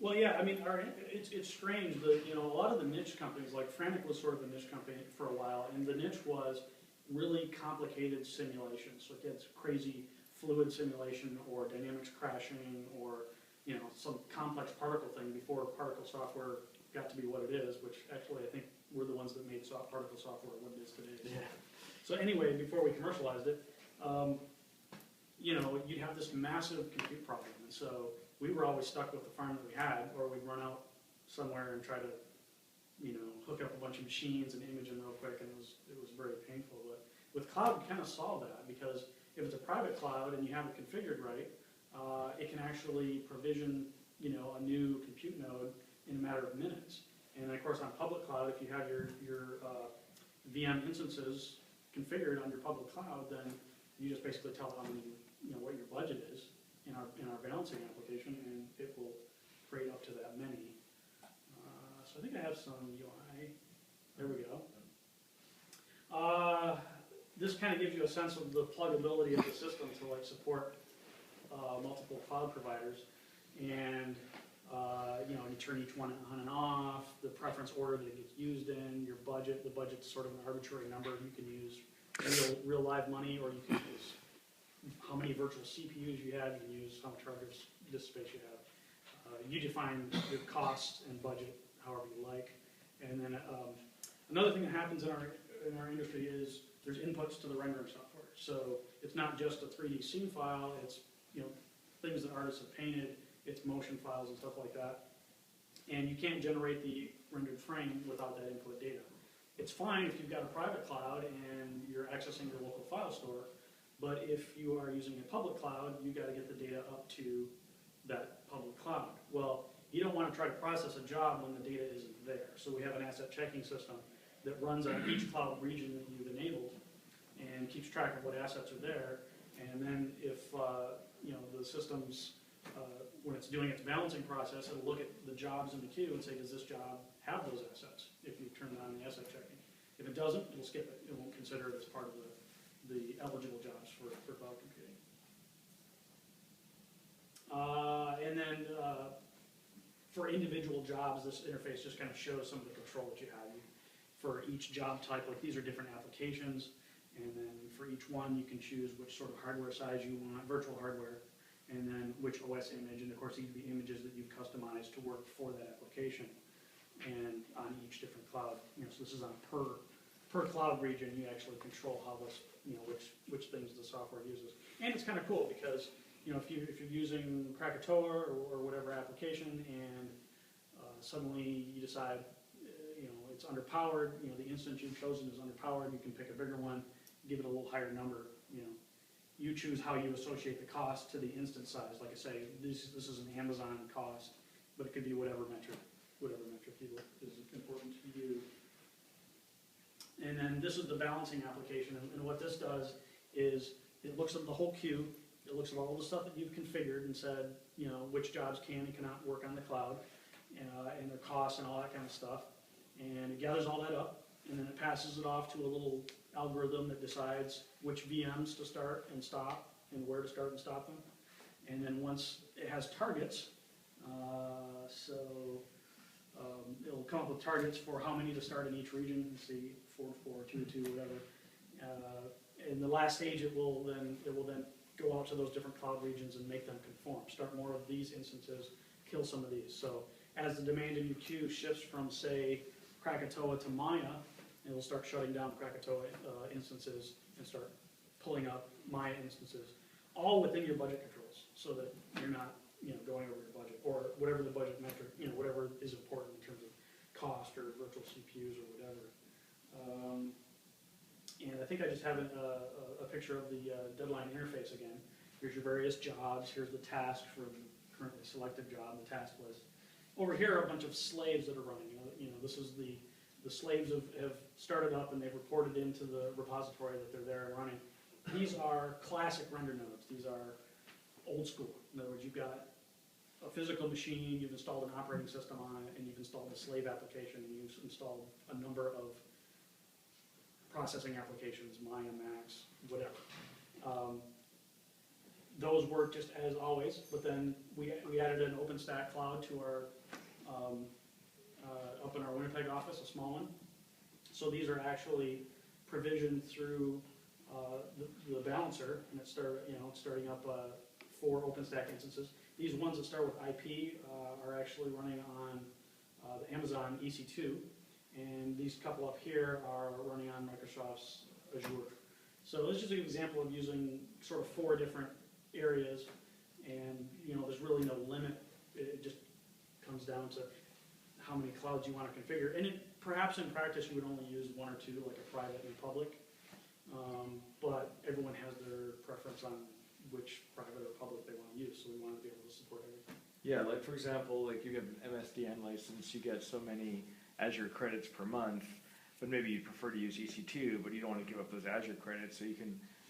well, yeah, I mean, it's strange that a lot of the niche companies, like Frantic was sort of a niche company for a while, and the niche was really complicated simulations. So it gets crazy fluid simulation or dynamics crashing or some complex particle thing before particle software got to be what it is, which actually I think we're the ones that made particle software what it is today. So. Yeah. So anyway, before we commercialized it, you'd have this massive compute problem, and so we were always stuck with the farm that we had, or we'd run out somewhere and try to, hook up a bunch of machines and image them real quick, and it was very painful. But with cloud, we kind of solve that, because if it's a private cloud and you have it configured right, it can actually provision, a new compute node in a matter of minutes. And of course, on public cloud, if you have your VM instances configured on your public cloud, then you just basically tell it how many, what your budget is in our balancing application, and it will create up to that many. So I think I have some UI. There we go. This kind of gives you a sense of the pluggability of the system to support multiple cloud providers, and you turn each one on and off, the preference order that it gets used in, your budget. The budget's sort of an arbitrary number. You can use real live money, or you can use how many virtual CPUs you have. You can use how much hard disk space you have. You define your cost and budget however you like. And then another thing that happens in our industry is there's inputs to the rendering software. So it's not just a 3D scene file. It's things that artists have painted. It's motion files and stuff like that. And you can't generate the rendered frame without that input data. It's fine if you've got a private cloud and you're accessing your local file store, but if you are using a public cloud, you've got to get the data up to that public cloud. Well, you don't want to try to process a job when the data isn't there. So we have an asset checking system that runs on each cloud region that you've enabled and keeps track of what assets are there. And then if the system's when it's doing its balancing process, it'll look at the jobs in the queue and say, does this job have those assets, if you turn on the asset checking. If it doesn't, it'll skip it. It won't consider it as part of the eligible jobs for cloud computing. And then for individual jobs, this interface just kind of shows some of the control that you have for each job type. Like, these are different applications, And then for each one, you can choose which sort of hardware size you want, virtual hardware, and then which OS image, and of course, these would be images that you've customized to work for that application, and on each different cloud. So this is on per cloud region, you actually control how this, which things the software uses. And it's kind of cool because, if you're using Krakatoa or whatever application, and suddenly you decide, it's underpowered, the instance you've chosen is underpowered, you can pick a bigger one, give it a little higher number, You choose how you associate the cost to the instance size. Like I say, this is an Amazon cost, but it could be whatever metric is important to you. And then this is the balancing application, and what this does is it looks at the whole queue, it looks at all the stuff that you've configured and said, which jobs can and cannot work on the cloud, and their costs and all that kind of stuff, and it gathers all that up, and then it passes it off to a little algorithm that decides which VMs to start and stop, and where to start and stop them. And then once it has targets, it'll come up with targets for how many to start in each region. Let's see, 4, 4, 2, 2, whatever. In the last stage, it will then go out to those different cloud regions and make them conform. Start more of these instances, kill some of these. So as the demand in your queue shifts from, say, Krakatoa to Maya, it will start shutting down Krakatoa instances and start pulling up Maya instances, all within your budget controls, so that you're not going over your budget, or whatever the budget metric, whatever is important in terms of cost or virtual CPUs or whatever. And I think I just have a picture of the deadline interface again. Here's your various jobs. Here's the task for the currently selected job, the task list. Over here are a bunch of slaves that are running. This is the slaves have started up and they've reported into the repository that they're there and running. These are classic render nodes. These are old school. In other words, you've got a physical machine, you've installed an operating system on it, and you've installed a slave application, and you've installed a number of processing applications, Maya, Max, whatever. Those work just as always, but then we added an OpenStack cloud to our up in our Winnipeg office, a small one. So these are actually provisioned through the balancer, and it's starting up 4 OpenStack instances. These ones that start with IP are actually running on the Amazon EC2, and these couple up here are running on Microsoft's Azure. So this is just an example of using sort of 4 different areas, and there's really no limit. It just comes down to how many clouds you want to configure. And perhaps in practice you would only use 1 or 2, like a private and public, but everyone has their preference on which private or public they want to use, so we want to be able to support everything. Yeah, like for example, like you have an MSDN license, you get so many Azure credits per month, but maybe you prefer to use EC2, but you don't want to give up those Azure credits, so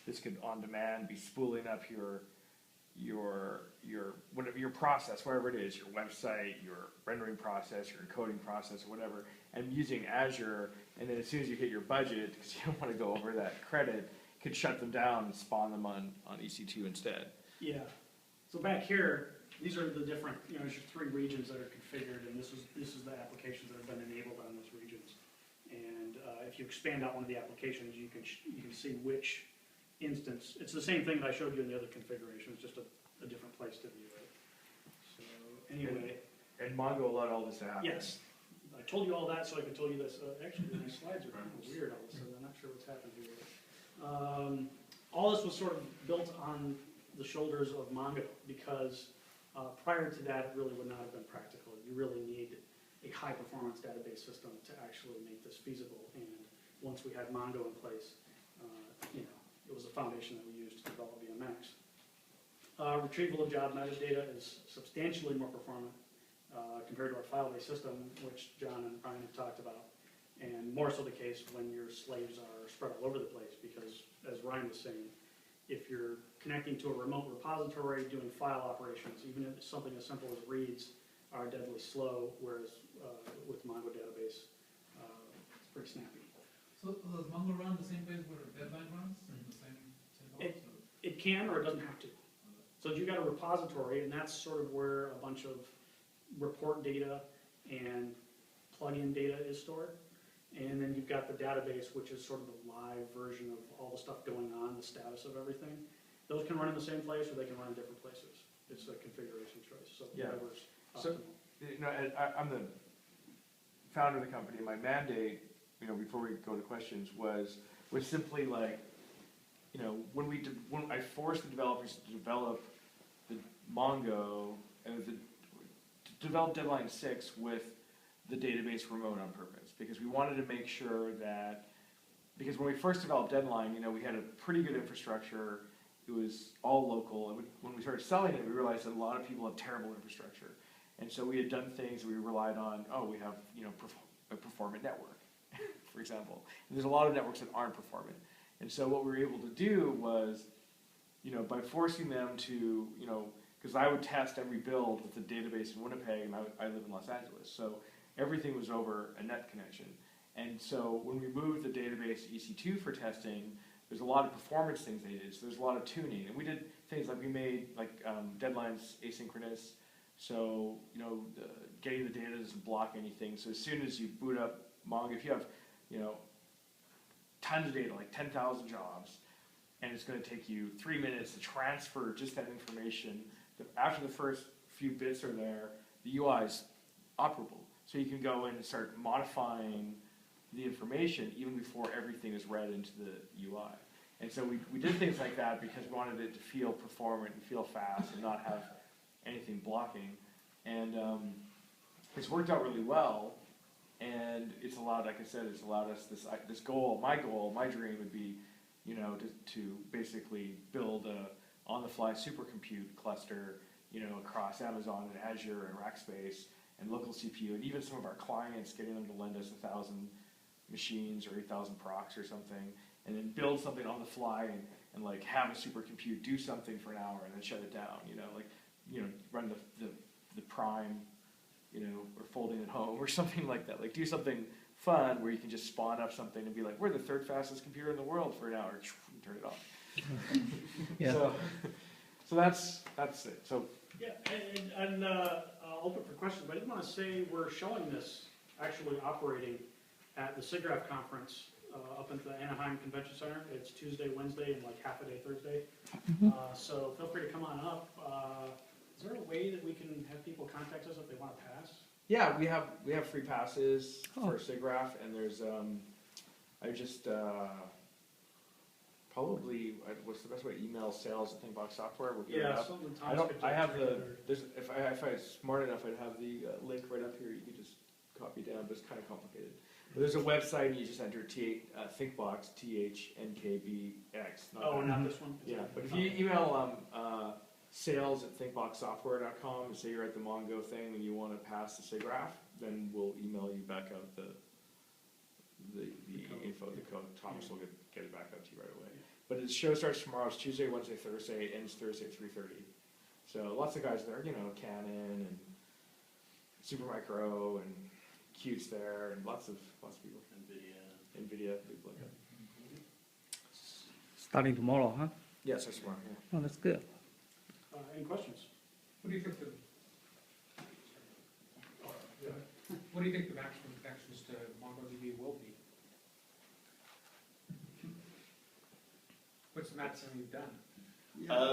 this could on demand be spooling up your whatever your process, wherever it is, your website, your rendering process, your encoding process, or whatever, and using Azure, and then as soon as you hit your budget, because you don't want to go over that credit, could shut them down and spawn them on EC2 instead. Yeah. So back here, these are the different, there's your 3 regions that are configured, and this is the applications that have been enabled on those regions. And if you expand out one of the applications, you can see which instance. It's the same thing that I showed you in the other configuration. It's just a different place to view it. So anyway. And Mongo allowed all this to happen. Yes. I told you all that so I could tell you this. Actually, my slides are kind of weird all of a sudden. I'm not sure what's happened here. All this was sort of built on the shoulders of Mongo because prior to that, it really would not have been practical. You really need a high-performance database system to actually make this feasible. And once we had Mongo in place, it was a foundation that we used to develop VMX. Retrieval of job metadata is substantially more performant compared to our file-based system, which John and Brian have talked about, and more so the case when your slaves are spread all over the place, because as Ryan was saying, if you're connecting to a remote repository doing file operations, even if it's something as simple as reads, are deadly slow, whereas with Mongo database, it's pretty snappy. So does Mongo run the same place where Deadline runs? The same box? It can or it doesn't have to. So you've got a repository, and that's sort of where a bunch of report data and plugin data is stored. And then you've got the database, which is sort of the live version of all the stuff going on, the status of everything. Those can run in the same place, or they can run in different places. It's a configuration choice, so Yeah. whatever's So- optimal. You know, I'm the founder of the company. My mandate, you know, before we go to questions, was simply like, you know, when I forced the developers to develop the Mongo and to develop Deadline 6 with the database remote on purpose, because we wanted to make sure that, because when we first developed Deadline, you know, we had a pretty good infrastructure. It was all local, and when we started selling it, we realized that a lot of people have terrible infrastructure. And so we had done things that we relied on, we have, you know, a performant network, for example. And there's a lot of networks that aren't performant. And so what we were able to do was, you know, by forcing them to, you know, because I would test every build with the database in Winnipeg, and I live in Los Angeles, so everything was over a net connection. And so when we moved the database to EC2 for testing, there's a lot of performance things they did, so there's a lot of tuning. And we did things like we made deadlines asynchronous, so, you know, getting the data doesn't block anything. So as soon as you boot up Mongo, if you have, you know, tons of data, like 10,000 jobs, and it's going to take you 3 minutes to transfer just that information, after the first few bits are there, the UI is operable. So you can go in and start modifying the information even before everything is read into the UI. And so we did things like that because we wanted it to feel performant and feel fast and not have anything blocking. And it's worked out really well. And it's allowed, like I said, it's allowed us this goal. My dream would be, you know, to basically build a on-the-fly supercompute cluster, you know, across Amazon and Azure and Rackspace and local CPU, and even some of our clients, getting them to lend us 1,000 machines or 8,000 procs or something, and then build something on the fly and like have a supercompute do something for an hour and then shut it down. You know, like, you know, run the prime, you know, or folding at home or something like that. Like do something fun where you can just spawn up something and be like, we're the third fastest computer in the world for an hour, and turn it off. Yeah. So that's it. So Yeah, and I'll open for questions, but I did want to say we're showing this actually operating at the SIGGRAPH conference up at the Anaheim Convention Center. It's Tuesday, Wednesday, and like half a day Thursday. So feel free to come on up. Is there a way that we can have people contact us if they want to pass? yeah, we have free passes for SIGGRAPH, and there's I just probably what's the best way to email sales at ThinkBox Software? We'll get it up. Something I Thomas don't. could I have check the. or- There's if I was smart enough, I'd have the link right up here. You could just copy down, but it's kind of complicated. But there's a website, and you just enter ThinkBox THNKBX. Not this one? Yeah, but if you email sales at thinkboxsoftware.com and say you're at the Mongo thing and you want to pass the SIGGRAPH, then we'll email you back out the info, the code. Thomas will get it back out to you right away. But the show starts tomorrow. It's Tuesday, Wednesday, Thursday. It ends Thursday at 3:30. So lots of guys there, you know, Canon and Supermicro and Qt's there, and lots of people. NVIDIA, people like that. Starting tomorrow, huh? Yes, that's tomorrow. Yeah. Oh, that's good. Any questions? What do you think what do you think the maximum connections to MongoDB will be? What's the maximum you've done?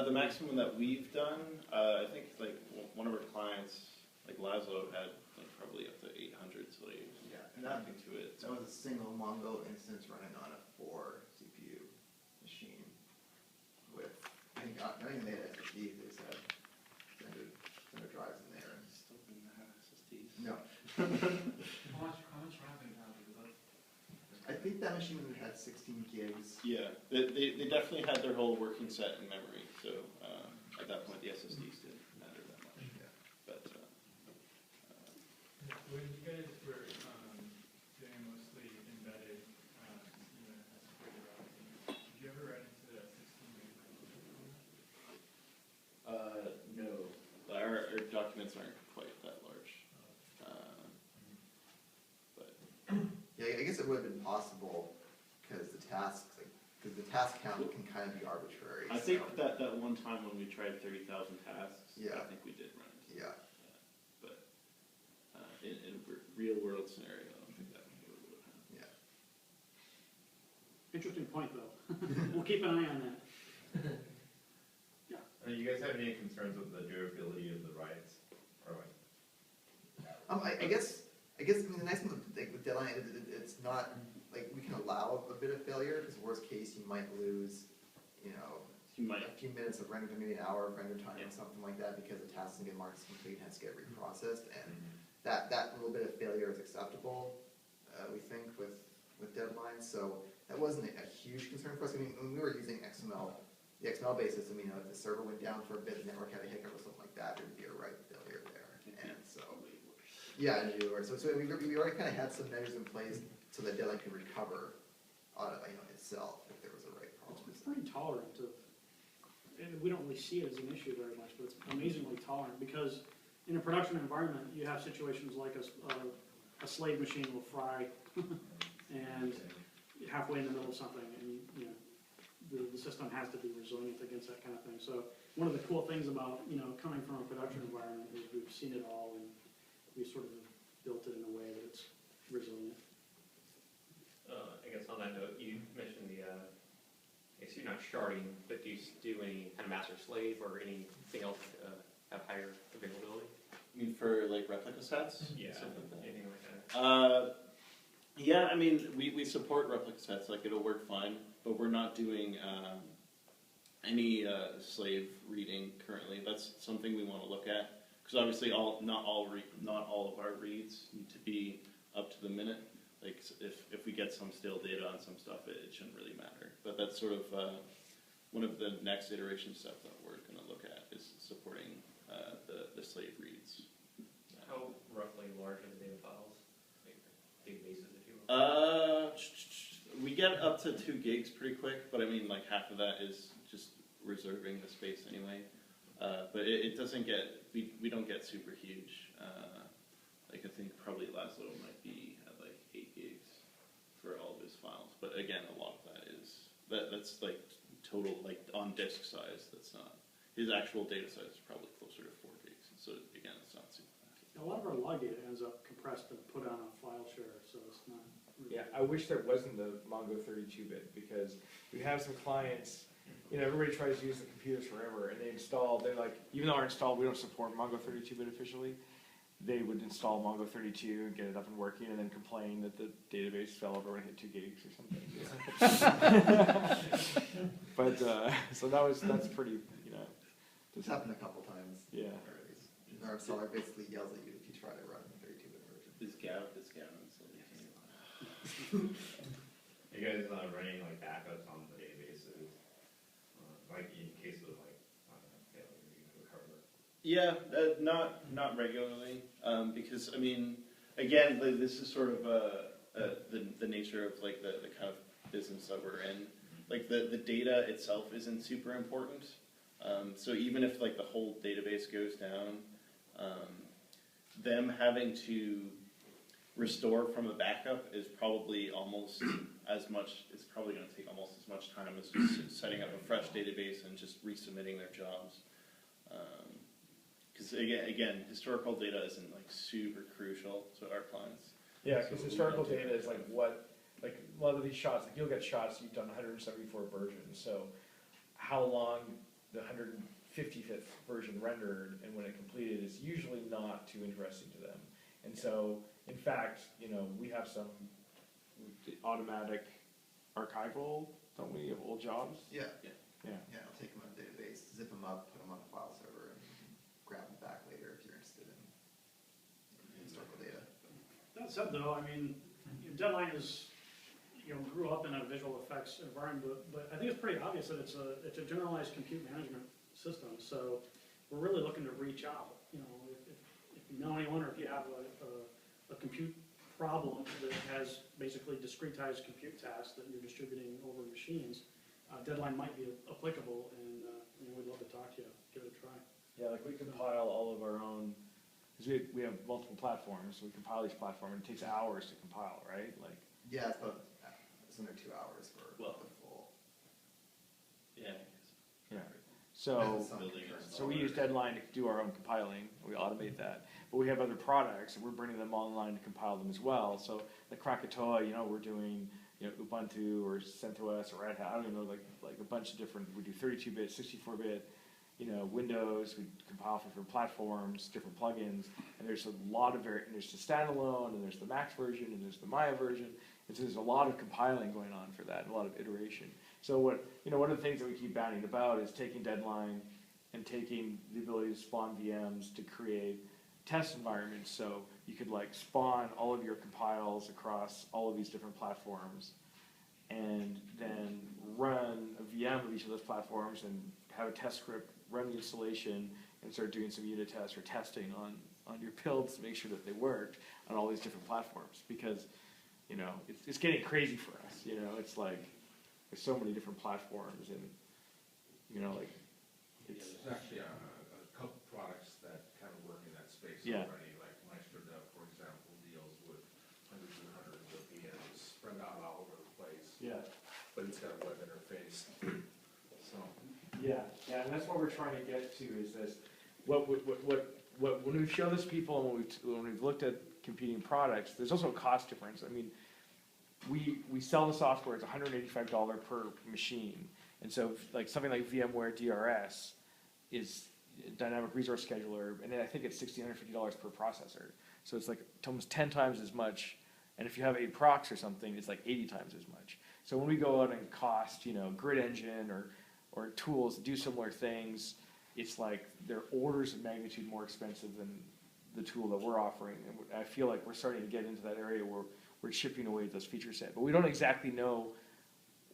The maximum that we've done, I think like one of our clients, like Laszlo, had like probably up to 800 slaves. Yeah, and that Connecting to it. That was a single Mongo instance running on a 4 CPU machine with, I think they had SSDs, they said, standard drives in there. Still didn't have SSDs. No, How much RAM do you have? I think that machine had 16 gigs. Yeah, they definitely had their whole working set in memory, so at that point the SSDs didn't matter that much. Yeah. But when you guys were doing mostly embedded, even as security routing, did you ever run into the 16 meg? no, our documents aren't quite that large. But Yeah, I guess it would have been possible because the task count can kind of be arbitrary. I think so- that one time when we tried 30,000 tasks, Yeah. I think we did run into Yeah. that. But in a real world scenario, I don't think that would have happened. Yeah. Interesting point, though. We'll keep an eye on that. Do you guys have any concerns with the durability of the writes? Or what? I guess, I mean, the nice thing with Deadline is it's not, like, we can allow a bit of failure, because worst case, you might lose, you know, a few minutes of render time, maybe an hour of render time or something like that, because the task doesn't get marked as complete and has to get reprocessed, and that little bit of failure is acceptable, we think, with Deadline, so that wasn't a huge concern for us. I mean, when we were using XML, the XML-based system, you know, if the server went down for a bit, the network had a hiccup or something like that, there'd be a write failure there, and so, yeah, and so we already kind of had some measures in place so that Deadline could recover, you know, itself if there was a write problem. It's pretty tolerant of, and we don't really see it as an issue very much, but it's amazingly tolerant, because in a production environment, you have situations like a slave machine will fry, and halfway in the middle of something, and you know, the system has to be resilient against that kind of thing. So one of the cool things about, you know, coming from a production environment is we've seen it all, and we sort of built it in a way that it's resilient. I guess on that note, you mentioned I guess you're not sharding, but do you do any kind of master-slave or anything else have higher availability? You mean for like replica sets? Yeah, Stuff like that? anything like that. Yeah, I mean, we support replica sets, like it'll work fine, but we're not doing any slave reading currently. That's something we want to look at, because obviously not all of our reads need to be up to the minute. Like if we get some stale data on some stuff, it shouldn't really matter. But that's sort of one of the next iteration stuff that we're going to look at is supporting the slave reads. How roughly large are the data files? Like databases, if you will? We get up to 2 gigs pretty quick, but I mean, like half of that is just reserving the space anyway. But it doesn't get, we don't get super huge. Like I think probably Laszlo might be at like 8 gigs for all of his files. But again, a lot of that is, that's like total, like on disk size, that's not, his actual data size is probably closer to 4 gigs. So again, it's not super fast. A lot of our log data ends up compressed and put on a file share, so it's not. Really. Yeah, I wish there wasn't the Mongo 32-bit, because we have some clients, you know, everybody tries to use the computers forever, and they're like, even though our install, we don't support Mongo 32-bit officially, they would install Mongo 32 and get it up and working, and then complain that the database fell over when it hit 2 gigs or something. But, so that's pretty, you know. It's happened a couple times. Yeah. Our installer basically yells at you if you try to run the 32-bit version. This Gaudet. You guys running like backups on the databases, like in case of like failure, you can recover? Yeah, not regularly, because I mean, again, this is sort of the nature of like the kind of business that we're in. Like the data itself isn't super important, so even if like the whole database goes down, them having to restore from a backup is probably almost as much, it's probably going to take almost as much time as just setting up a fresh database and just resubmitting their jobs. Because again, historical data isn't like super crucial to our clients. Yeah, because historical data is like a lot of these shots, like you'll get shots, you've done 174 versions, so how long the 155th version rendered and when it completed is usually not too interesting to them. And so, in fact, you know, we have some automatic archival, don't we, of old jobs? Yeah. Yeah. Yeah, I'll take them out of the database, zip them up, put them on a file server, and grab them back later if you're interested in historical data. That said, though, I mean, Deadline is, you know, grew up in a visual effects environment, but I think it's pretty obvious that it's a generalized compute management system. So we're really looking to reach out. You know, if you know anyone, or if you have a compute problem that has basically discretized compute tasks that you're distributing over machines, Deadline might be applicable, and you know, we'd love to talk to you, give it a try. Yeah, like we compile all of our own, because we have multiple platforms, so we compile each platform, and it takes hours to compile, right? Like. Yeah, it's under 2 hours for the full. Yeah. Yeah. So we use Deadline to do our own compiling. We automate that, but we have other products, and we're bringing them online to compile them as well. So the Krakatoa, you know, we're doing you know, Ubuntu or CentOS or Red Hat, I don't even know, like a bunch of different, we do 32-bit, 64-bit, you know, Windows, we compile for different platforms, different plugins, and there's a lot of there's the standalone, and there's the Max version, and there's the Maya version, and so there's a lot of compiling going on for that, and a lot of iteration. So one of the things that we keep banning about is taking Deadline and taking the ability to spawn VMs to create test environments, so you could like spawn all of your compiles across all of these different platforms, and then run a VM of each of those platforms and have a test script, run the installation, and start doing some unit tests or testing on your builds to make sure that they worked on all these different platforms. Because, you know, it's getting crazy for us. You know, it's like there's so many different platforms, and you know, like it's there's actually a couple products that kind of work in that space Yeah. already. Like MeisterDev, for example, deals with hundreds and hundreds of VMs spread out all over the place. Yeah. But it's got a web interface. So. Yeah, and that's what we're trying to get to is this. What when we show this to people and when we've looked at competing products, there's also a cost difference. I mean, we sell the software, it's $185 per machine, and so like something like VMware DRS is dynamic resource scheduler, and then I think it's $1,650 per processor. So it's like almost 10 times as much, and if you have 8 procs or something, it's like 80 times as much. So when we go out and cost, you know, Grid Engine or tools to do similar things, it's like they're orders of magnitude more expensive than the tool that we're offering. And I feel like we're starting to get into that area where we're chipping away at those feature set. But we don't exactly know,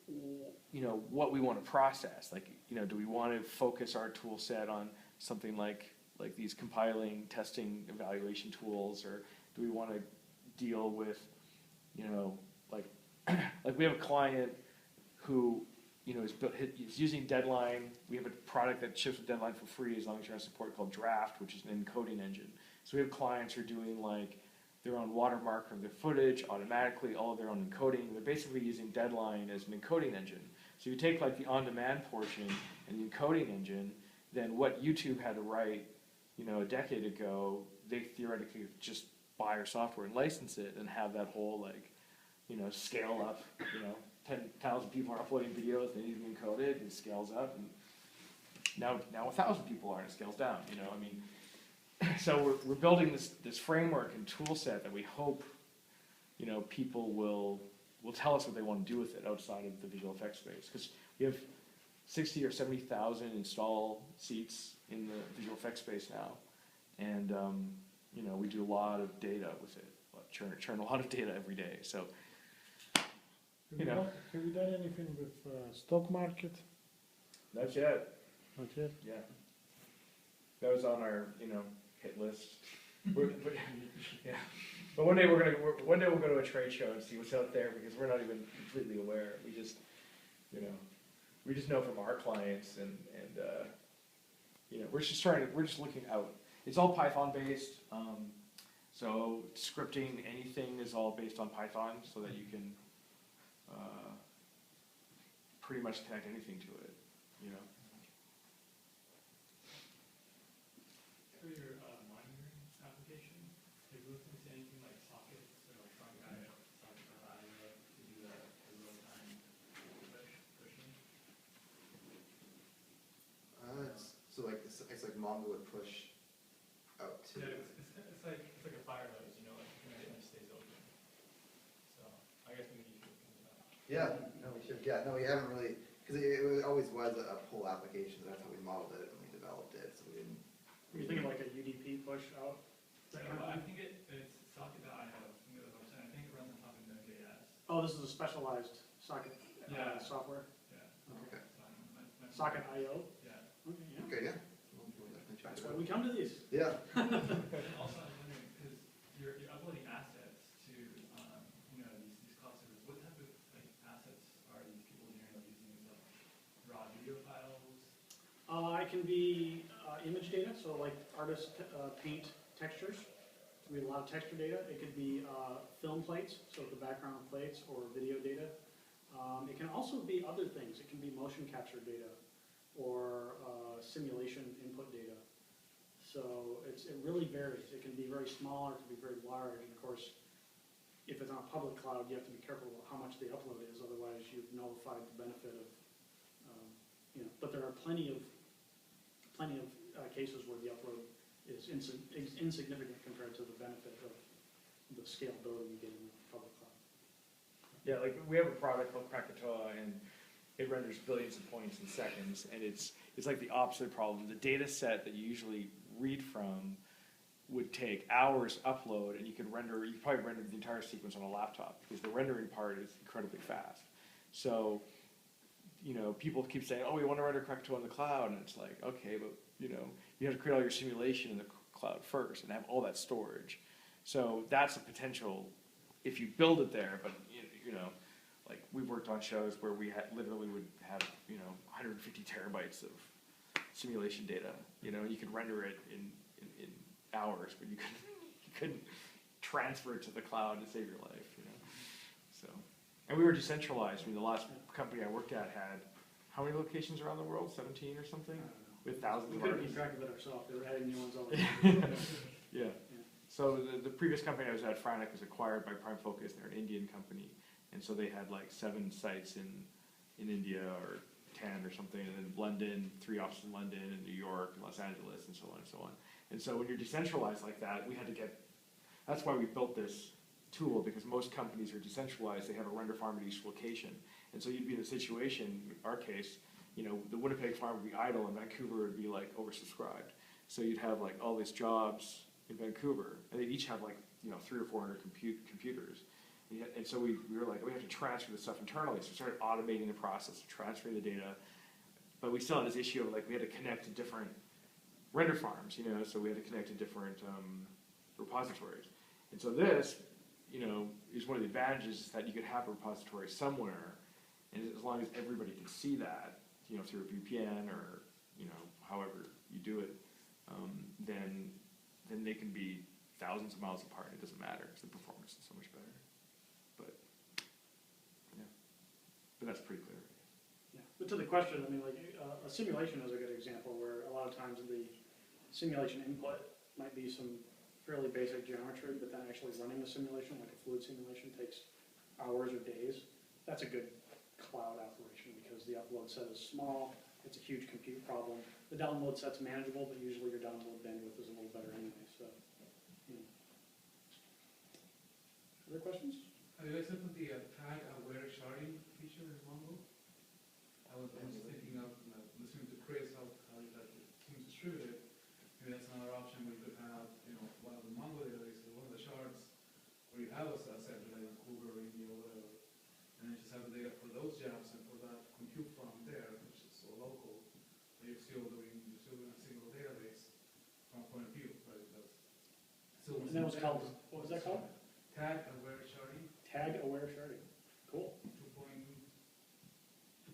you know, what we want to process. Like, you know, do we want to focus our tool set on something like these compiling, testing, evaluation tools, or do we want to deal with, you know, like we have a client who, you know, is using Deadline. We have a product that ships with Deadline for free as long as you're on support called Draft, which is an encoding engine. So we have clients who are doing like their own watermark of their footage automatically, all of their own encoding. They're basically using Deadline as an encoding engine. So you take like the on-demand portion and the encoding engine, then what YouTube had to write, you know, a decade ago, they theoretically just buy our software and license it and have that whole like, you know, scale up, you know, 10,000 people are uploading videos, they need to be encoded, and it scales up, and now 1,000 people are, and it scales down, you know, I mean, so we're building this framework and tool set that we hope, you know, people will tell us what they want to do with it outside of the visual effects space, because we have 60 or 70,000 install seats in the visual effects space now, and, you know, we do a lot of data with it, churn a lot of data every day, so. You know. Have you done anything with stock market? Not yet. Not yet? Yeah. That was on our, you know, hit list. Yeah. But one day we'll go to a trade show and see what's out there, because we're not even completely aware. We just, you know, know from our clients and you know, we're just looking out. It's all Python based. So scripting, anything is all based on Python, so that you can pretty much connect anything to it, you know. For your monitoring application, have you looked into anything like sockets or like socket IO to do that real-time pushing? So like it's like Mongo would push out to. Yeah, it's like a fire hose, you know, like it stays open. So I guess maybe you should look into that. Yeah, no, we should. Yeah, no, we haven't really, because it always was a pull application. That's how we modeled it when we developed it. So we didn't. Were you thinking like a UDP push out? I think it's socket.io. I think it runs on top of Node.js. Oh, this is a specialized socket software? Yeah. Okay. Socket IO? Yeah. Okay, yeah. Okay, yeah. We'll definitely check That's it why out. we come to these. Yeah. Also, I was wondering, because you're uploading assets to, you know, these clusters. What type of like assets are these people generally using? Is like raw video files? It can be image data, so like artist paint textures. We have a lot of texture data. It could be film plates, so the background plates, or video data. It can also be other things. It can be motion capture data or simulation input data. So it really varies. It can be very small or it can be very large. And of course, if it's on a public cloud, you have to be careful about how much the upload is, otherwise you've nullified the benefit of, but there are plenty of cases where the upload is insignificant compared to the benefit of the scalability you get in the public cloud. Yeah, like we have a product called Krakatoa, and it renders billions of points in seconds, and it's like the opposite problem. The data set that you usually read from would take hours upload, and you could probably render the entire sequence on a laptop, because the rendering part is incredibly fast. So, people keep saying, oh, we want to render Krakatoa on the cloud, and it's like, okay, but, you have to create all your simulation in the cloud first and have all that storage. So that's a potential if you build it there, but, like we've worked on shows where we literally would have, 150 terabytes of simulation data. You could render it in hours, but you couldn't transfer it to the cloud to save your life. So, and we were decentralized. The last company I worked at had how many locations around the world? 17 or something, with thousands We of couldn't artists. keep track of it ourselves, they were adding new ones all the time. Yeah. So the previous company I was at, Franek, was acquired by Prime Focus. They're an Indian company, and so they had like 7 sites in India, or 10 or something, and then London, 3 offices in London, and New York, and Los Angeles, and so on and so on. And so when you're decentralized like that, we had to that's why we built this tool, because most companies are decentralized. They have a render farm at each location. And so you'd be in a situation, in our case, the Winnipeg farm would be idle, and Vancouver would be like oversubscribed. So you'd have like all these jobs in Vancouver, and they'd each have like 300 or 400 computers. And so we were like, we have to transfer this stuff internally. So we started automating the process of transferring the data. But we still had this issue of like, we had to connect to different render farms, so we had to connect to different repositories. And so this, is one of the advantages, is that you could have a repository somewhere, and as long as everybody can see that, through a VPN or, however you do it, then they can be thousands of miles apart. It doesn't matter, because the performance is so much better. But that's pretty clear. Yeah, but to the question, a simulation is a good example where a lot of times the simulation input might be some fairly basic geometry, but then actually running the simulation, like a fluid simulation, takes hours or days. That's a good cloud operation, because the upload set is small, it's a huge compute problem. The download set's manageable, but usually your download bandwidth is a little better anyway, so. Other questions? Have you guys looked at the tag aware sharding feature in Mongo? I was thinking of listening to Chris, how that seems distributed. Maybe that's another option where you could have, one of the Mongo databases, one of the shards, where you have a set like on Coulter or India or whatever, and then just have the data for those jobs and for that compute from there, which is so local, but you're still doing a single database from a point of view, right? That's still. And that was called, what was that called? Tag aware sharding. Tag aware sharding. Cool.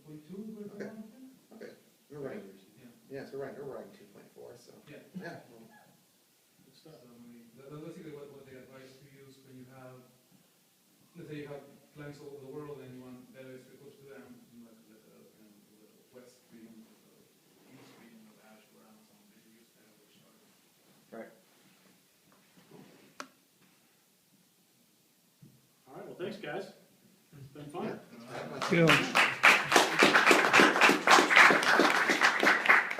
2.2, we're Okay. on. Okay, we're running. Yeah, so we're running 2.4, so. Yeah. Yeah. Good stuff. So, that's basically what they advise to use when you have, let's say you have clients all over the world and you want database to push to them, like the West region, the East region of Azure or Amazon, they use that over sharding. Right. All right, well, thanks, guys. It's been fun. Yeah, that's Good.